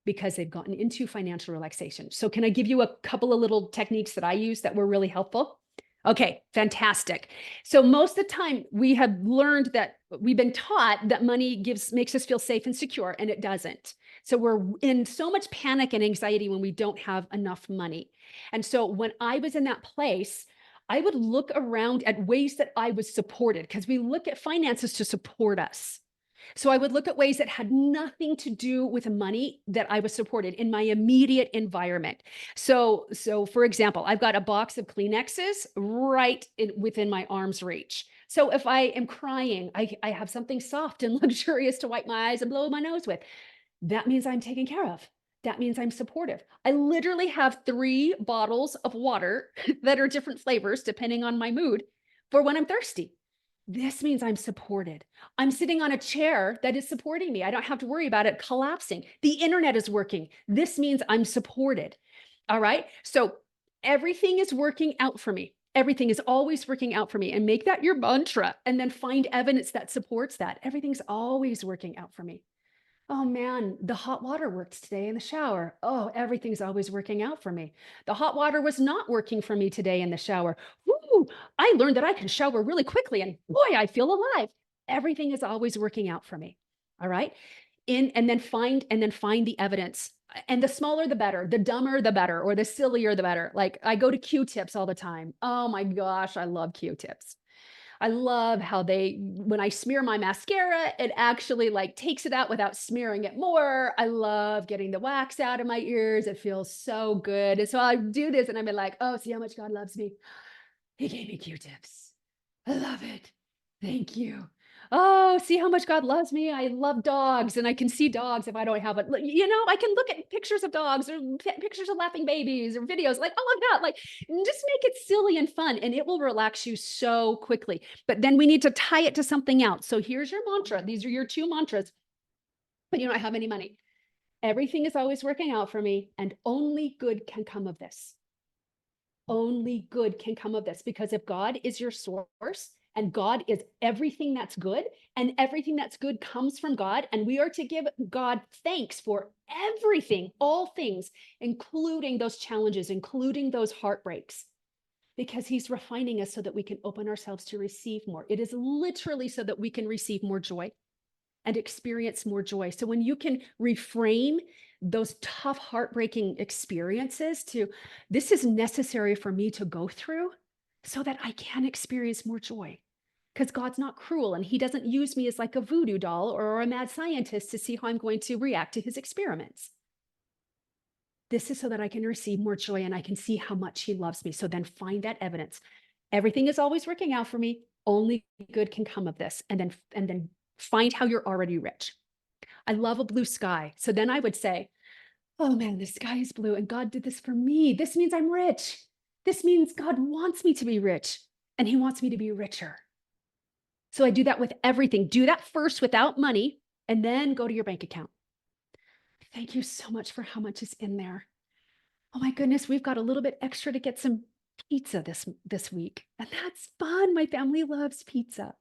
because they've gotten into financial relaxation. So can I give you a couple of little techniques that I use that were really helpful? Okay, fantastic. So most of the time we have learned that we've been taught that money makes us feel safe and secure, and it doesn't. So we're in so much panic and anxiety when we don't have enough money. And so when I was in that place, I would look around at ways that I was supported, because we look at finances to support us. So I would look at ways that had nothing to do with money that I was supported in my immediate environment. So for example, I've got a box of Kleenexes within my arm's reach. So if I am crying, I have something soft and luxurious to wipe my eyes and blow my nose with. That means I'm taken care of. That means I'm supportive. I literally have 3 bottles of water that are different flavors depending on my mood for when I'm thirsty. This means I'm supported. I'm sitting on a chair that is supporting me. I don't have to worry about it collapsing. The internet is working. This means I'm supported. All right. So everything is working out for me. Everything is always working out for me. And make that your mantra and then find evidence that supports that. Everything's always working out for me. Oh man, the hot water worked today in the shower. Oh, everything's always working out for me. The hot water was not working for me today in the shower. Woo, I learned that I can shower really quickly and boy, I feel alive. Everything is always working out for me. All right. And then find the evidence. And the smaller the better, the dumber the better, or the sillier the better. Like I go to Q-tips all the time. Oh my gosh, I love Q-tips. I love how when I smear my mascara, it actually like takes it out without smearing it more. I love getting the wax out of my ears. It feels so good. And so I do this and I'm like, oh, see how much God loves me. He gave me Q-tips. I love it. Thank you. Oh, see how much God loves me. I love dogs and I can see dogs if I don't have it. I can look at pictures of dogs or pictures of laughing babies or videos like all of that. Like just make it silly and fun and it will relax you so quickly. But then we need to tie it to something else. So here's your mantra. These are your 2 mantras, but you don't have any money. Everything is always working out for me and only good can come of this. Only good can come of this because if God is your source and God is everything that's good and everything that's good comes from God and we are to give God thanks for everything, all things, including those challenges, including those heartbreaks, because he's refining us so that we can open ourselves to receive more. It is literally so that we can receive more joy and experience more joy. So when you can reframe those tough, heartbreaking experiences to, this is necessary for me to go through so that I can experience more joy. Because God's not cruel and he doesn't use me as like a voodoo doll or a mad scientist to see how I'm going to react to his experiments. This is so that I can receive more joy and I can see how much he loves me. So then find that evidence. Everything is always working out for me. Only good can come of this. And then find how you're already rich. I love a blue sky. So then I would say, oh man, the sky is blue and God did this for me. This means I'm rich. This means God wants me to be rich and he wants me to be richer. So I do that with everything. Do that first without money and then go to your bank account. Thank you so much for how much is in there. Oh my goodness, we've got a little bit extra to get some pizza this week. And that's fun. My family loves pizza.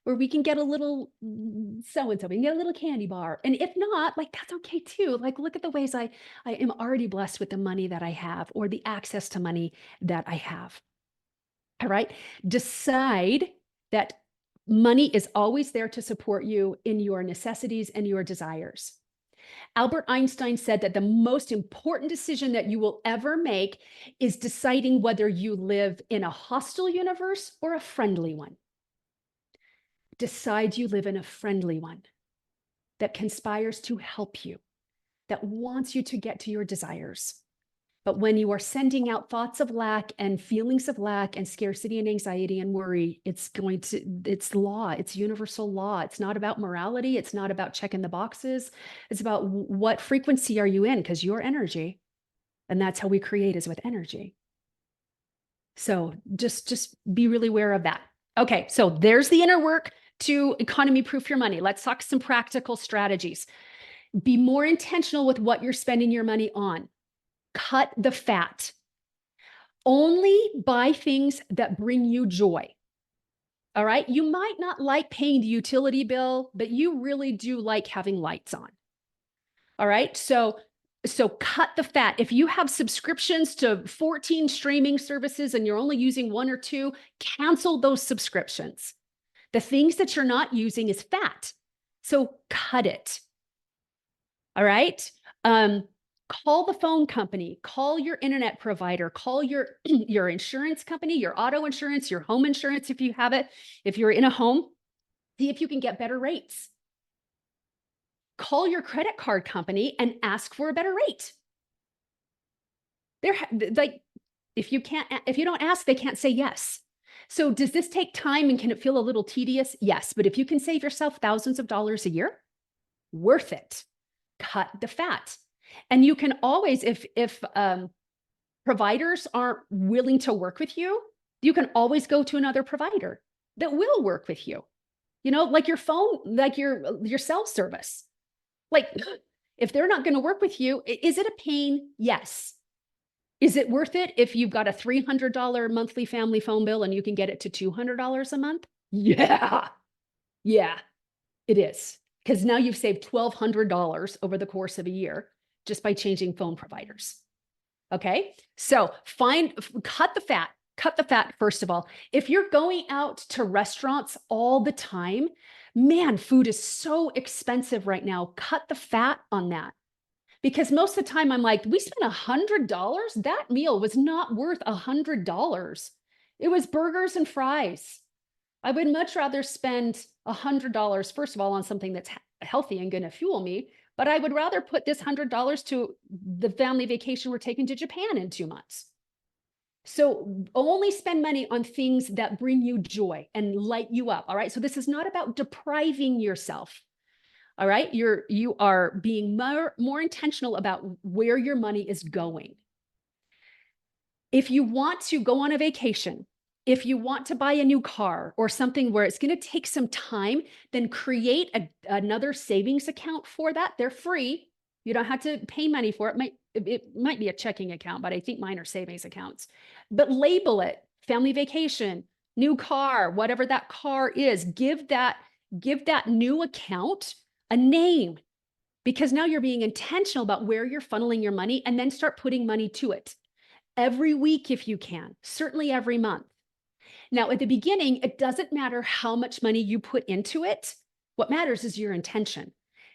Where we can get a little so-and-so, we can get a little candy bar. And if not, like that's okay too. Like look at the ways I am already blessed with the money that I have or the access to money that I have. All right. Decide that money is always there to support you in your necessities and your desires. Albert Einstein said that the most important decision that you will ever make is deciding whether you live in a hostile universe or a friendly one. Decide you live in a friendly one that conspires to help you, that wants you to get to your desires. But when you are sending out thoughts of lack and feelings of lack and scarcity and anxiety and worry, it's law, it's universal law. It's not about morality. It's not about checking the boxes. It's about what frequency are you in? Because you're energy. And that's how we create is with energy. So just be really aware of that. Okay, so there's the inner work to economy proof your money. Let's talk some practical strategies. Be more intentional with what you're spending your money on. Cut the fat. Only buy things that bring you joy. All right. You might not like paying the utility bill, but you really do like having lights on. All right. So cut the fat. If you have subscriptions to 14 streaming services and you're only using 1 or 2, cancel those subscriptions. The things that you're not using is fat. So cut it. All right. Call the phone company, call your internet provider, call your insurance company, your auto insurance, your home insurance if you have it. If you're in a home, see if you can get better rates. Call your credit card company and ask for a better rate. They're like, if you don't ask, they can't say yes. So does this take time and can it feel a little tedious? Yes, but if you can save yourself thousands of dollars a year, worth it. Cut the fat. And you can always, if providers aren't willing to work with you, you can always go to another provider that will work with you. You know, like your phone, like your cell service. Like, if they're not going to work with you, is it a pain? Yes. Is it worth it if you've got a $300 monthly family phone bill and you can get it to $200 a month? Yeah. Yeah, it is. Because now you've saved $1,200 over the course of a year just by changing phone providers. Okay. So cut the fat, first of all. If you're going out to restaurants all the time, man, food is so expensive right now. Cut the fat on that. Because most of the time I'm like, we spent $100. That meal was not worth $100. It was burgers and fries. I would much rather spend $100, first of all, on something that's healthy and going to fuel me. But I would rather put this $100 to the family vacation we're taking to Japan in 2 months. So only spend money on things that bring you joy and light you up. All right. So this is not about depriving yourself. All right. You are being more intentional about where your money is going. If you want to go on a vacation, if you want to buy a new car or something where it's going to take some time, then create another savings account for that. They're free. You don't have to pay money for it. It might be a checking account, but I think mine are savings accounts. But label it family vacation, new car, whatever that car is. Give that new account a name, because now you're being intentional about where you're funneling your money, and then start putting money to it every week if you can, certainly every month. Now, at the beginning, it doesn't matter how much money you put into it. What matters is your intention.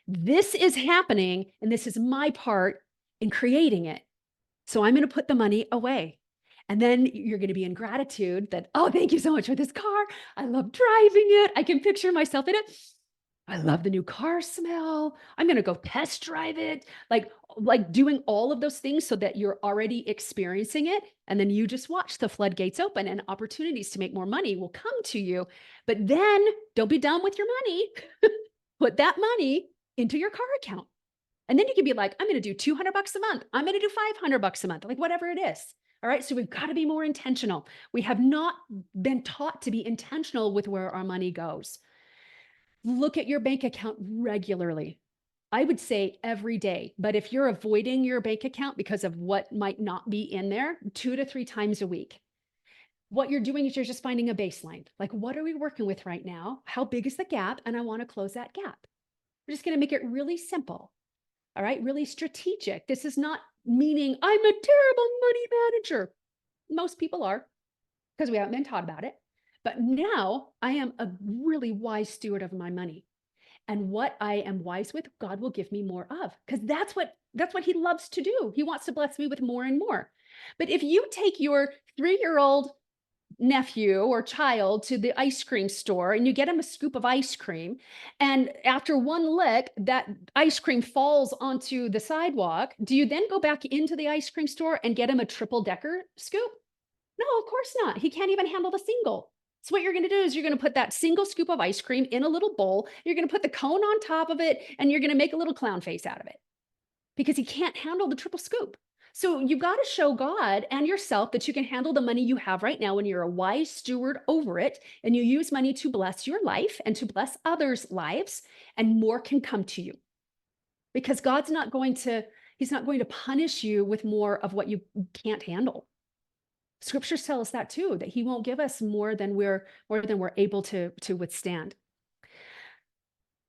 This is happening, and this is my part in creating it. So I'm going to put the money away. And then you're going to be in gratitude that, oh, thank you so much for this car. I love driving it. I can picture myself in it. I love the new car smell. I'm going to go test drive it. Like doing all of those things so that you're already experiencing it. And then you just watch the floodgates open and opportunities to make more money will come to you. But then don't be done with your money. Put that money into your car account. And then you can be like, I'm going to do $200 a month. I'm going to do $500 a month, like whatever it is. All right. So we've got to be more intentional. We have not been taught to be intentional with where our money goes. Look at your bank account regularly. I would say every day, but if you're avoiding your bank account because of what might not be in there, 2 to 3 times a week. What you're doing is you're just finding a baseline. Like, what are we working with right now? How big is the gap? And I want to close that gap. We're just going to make it really simple. All right. Really strategic. This is not meaning I'm a terrible money manager. Most people are, because we haven't been taught about it. But now I am a really wise steward of my money. And what I am wise with, God will give me more of, because that's what he loves to do. He wants to bless me with more and more. But if you take your 3-year-old nephew or child to the ice cream store and you get him a scoop of ice cream, and after one lick, that ice cream falls onto the sidewalk, do you then go back into the ice cream store and get him a triple-decker scoop? No, of course not. He can't even handle the single. So what you're going to do is you're going to put that single scoop of ice cream in a little bowl. You're going to put the cone on top of it, and you're going to make a little clown face out of it because he can't handle the triple scoop. So you've got to show God and yourself that you can handle the money you have right now when you're a wise steward over it, and you use money to bless your life and to bless others' lives, and more can come to you. Because God's not going to, he's not going to punish you with more of what you can't handle. Scriptures tell us that too, that he won't give us more than we're able to withstand.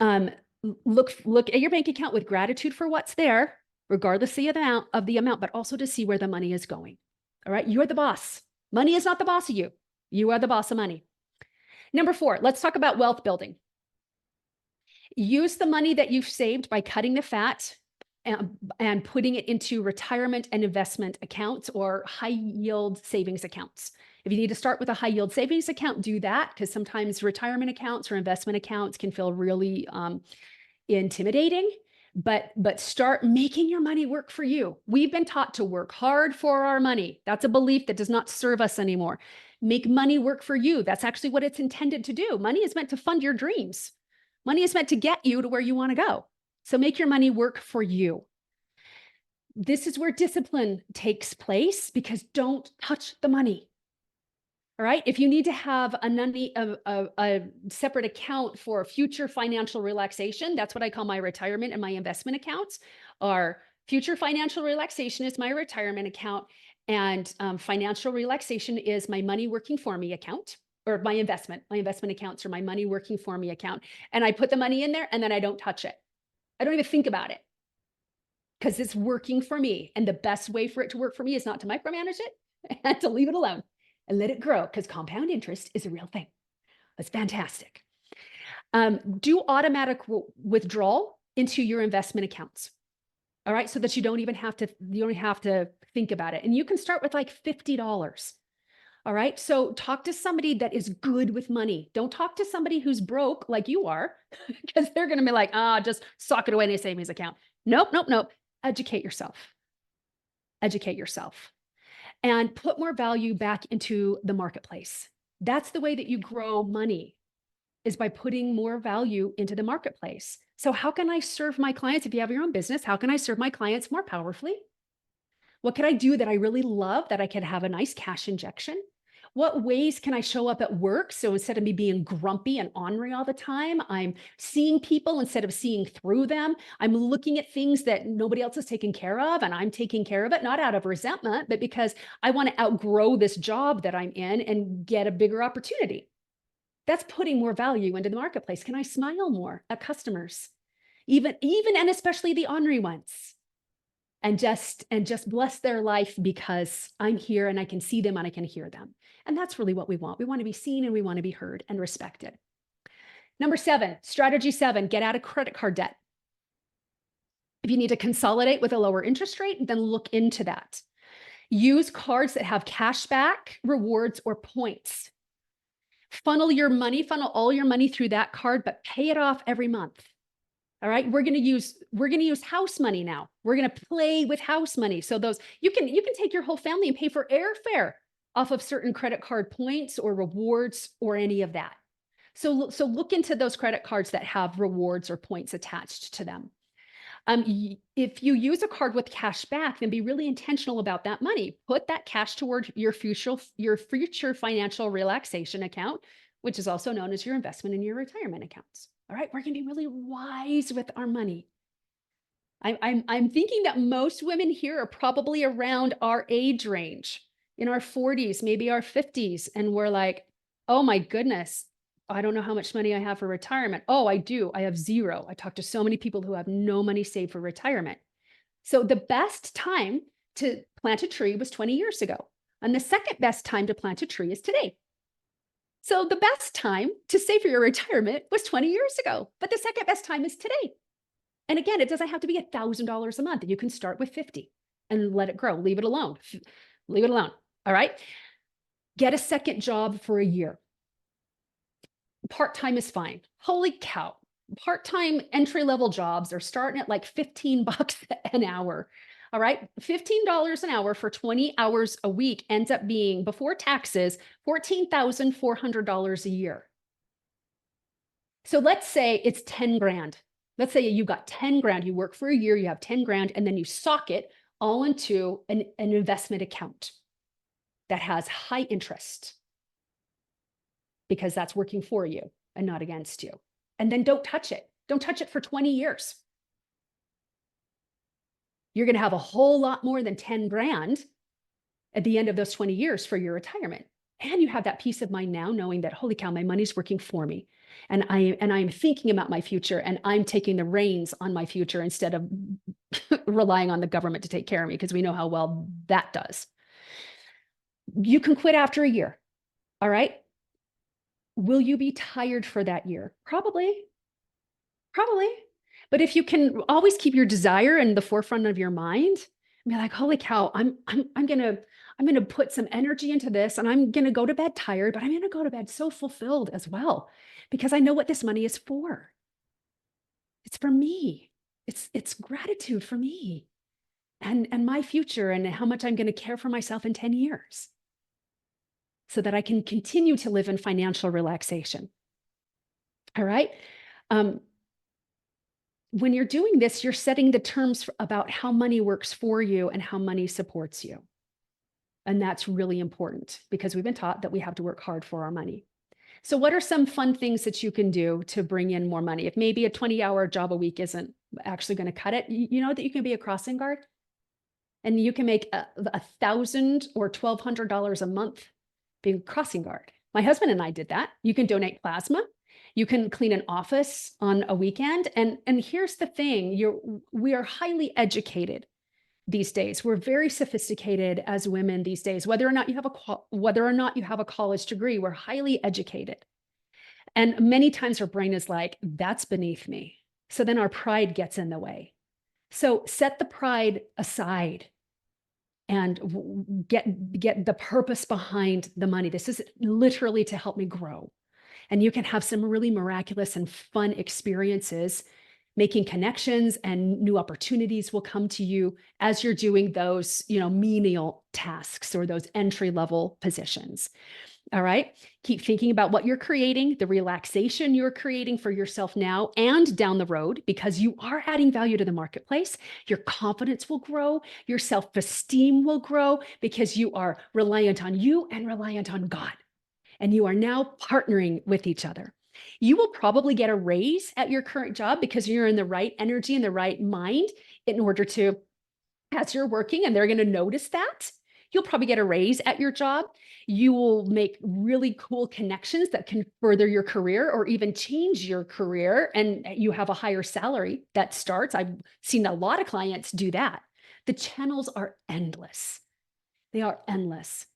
Look at your bank account with gratitude for what's there, regardless of the amount, but also to see where the money is going. All right. You're the boss. Money is not the boss of you. You are the boss of money. Number 4, let's talk about wealth building. Use the money that you've saved by cutting the fat and putting it into retirement and investment accounts or high yield savings accounts. If you need to start with a high yield savings account, do that, because sometimes retirement accounts or investment accounts can feel really intimidating. But start making your money work for you. We've been taught to work hard for our money. That's a belief that does not serve us anymore. Make money work for you. That's actually what it's intended to do. Money is meant to fund your dreams. Money is meant to get you to where you want to go. So make your money work for you. This is where discipline takes place, because don't touch the money. All right. If you need to have a separate account for future financial relaxation, that's what I call my retirement and my investment accounts. Are future financial relaxation is my retirement account, and financial relaxation is my money working for me account, or my investment. My investment accounts are my money working for me account. And I put the money in there and then I don't touch it. I don't even think about it, because it's working for me. And the best way for it to work for me is not to micromanage it and to leave it alone and let it grow, because compound interest is a real thing. That's fantastic. Do automatic withdrawal into your investment accounts. All right. So that you don't have to think about it. And you can start with like $50. All right. So talk to somebody that is good with money. Don't talk to somebody who's broke like you are, because they're going to be like, just sock it away in a savings account. Nope, nope, nope. Educate yourself. Educate yourself. And put more value back into the marketplace. That's the way that you grow money, is by putting more value into the marketplace. So how can I serve my clients? If you have your own business, how can I serve my clients more powerfully? What can I do that I really love, that I can have a nice cash injection? What ways can I show up at work? So instead of me being grumpy and ornery all the time, I'm seeing people instead of seeing through them. I'm looking at things that nobody else is taking care of, and I'm taking care of it, not out of resentment, but because I want to outgrow this job that I'm in and get a bigger opportunity. That's putting more value into the marketplace. Can I smile more at customers? Even and especially the ornery ones. And just bless their life, because I'm here and I can see them and I can hear them. And that's really what we want. We want to be seen and we want to be heard and respected. Number 7, strategy 7, get out of credit card debt. If you need to consolidate with a lower interest rate, then look into that. Use cards that have cash back, rewards, or points. Funnel all your money through that card, but pay it off every month. All right, we're going to use house money now. We're going to play with house money. So those you can take your whole family and pay for airfare off of certain credit card points or rewards or any of that. So look into those credit cards that have rewards or points attached to them. If you use a card with cash back, then be really intentional about that money. Put that cash toward your future financial relaxation account, which is also known as your investment and your retirement accounts. All right, we're going to be really wise with our money. I'm thinking that most women here are probably around our age range, in our 40s, maybe our 50s, and we're like, oh my goodness, I don't know how much money I have for retirement. Oh, I do. I have zero. I talk to so many people who have no money saved for retirement. So the best time to plant a tree was 20 years ago, and the second best time to plant a tree is today. So the best time to save for your retirement was 20 years ago, but the second best time is today. And again, it doesn't have to be $1,000 a month. You can start with 50 and let it grow. Leave it alone. Leave it alone. All right. Get a second job for a year. Part-time is fine. Holy cow. Part-time entry-level jobs are starting at like 15 bucks an hour. All right. $15 an hour for 20 hours a week ends up being, before taxes, $14,400 a year. So let's say it's 10 grand. Let's say you got 10 grand, you work for a year, you have 10 grand, and then you sock it all into an investment account that has high interest, because that's working for you and not against you. And then don't touch it. Don't touch it for 20 years. You're going to have a whole lot more than 10 grand at the end of those 20 years for your retirement. And you have that peace of mind now, knowing that, holy cow, my money's working for me. And I'm thinking about my future, and I'm taking the reins on my future instead of relying on the government to take care of me, because we know how well that does. You can quit after a year. All right. Will you be tired for that year? Probably. But if you can always keep your desire in the forefront of your mind, and be like, holy cow, I'm gonna put some energy into this, and I'm gonna go to bed tired, but I'm gonna go to bed so fulfilled as well, because I know what this money is for. It's for me. It's gratitude for me and my future, and how much I'm going to care for myself in 10 years, so that I can continue to live in financial relaxation. All right. when you're doing this, you're setting the terms about how money works for you and how money supports you. And that's really important because we've been taught that we have to work hard for our money. So what are some fun things that you can do to bring in more money? If maybe a 20-hour job a week isn't actually going to cut it, you know that you can be a crossing guard and you can make $1,000 or $1,200 a month being a crossing guard. My husband and I did that. You can donate plasma. You can clean an office on a weekend. And here's the thing, we are highly educated these days. We're very sophisticated as women these days. Whether or not you have a college degree, we're highly educated. And many times our brain is like, that's beneath me. So then our pride gets in the way. So set the pride aside and get the purpose behind the money. This is literally to help me grow. And you can have some really miraculous and fun experiences, making connections, and new opportunities will come to you as you're doing those, menial tasks or those entry-level positions. All right. Keep thinking about what you're creating, the relaxation you're creating for yourself now and down the road, because you are adding value to the marketplace. Your confidence will grow. Your self-esteem will grow because you are reliant on you and reliant on God. And you are now partnering with each other. You will probably get a raise at your current job because you're in the right energy and the right mind in order to, as you're working, and they're going to notice that. You'll probably get a raise at your job. You will make really cool connections that can further your career or even change your career. And you have a higher salary that starts. I've seen a lot of clients do that. The channels are endless. They are endless.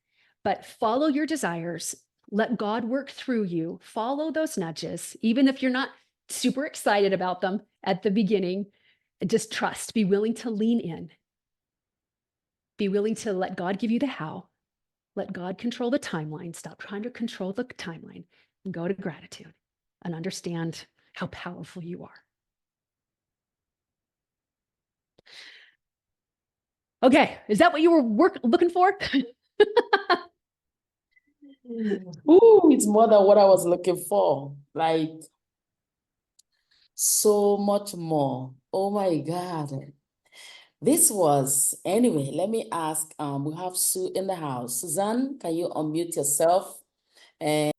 But follow your desires. Let God work through you. Follow those nudges, even if you're not super excited about them at the beginning. Just trust. Be willing to lean in. Be willing to let God give you the how. Let God control the timeline. Stop trying to control the timeline and go to gratitude and understand how powerful you are. Okay, is that what you were looking for? Ooh, it's more than what I was looking for. Like, so much more. Oh my God. This was, anyway, let me ask, we have Sue in the house. Suzanne, can you unmute yourself? And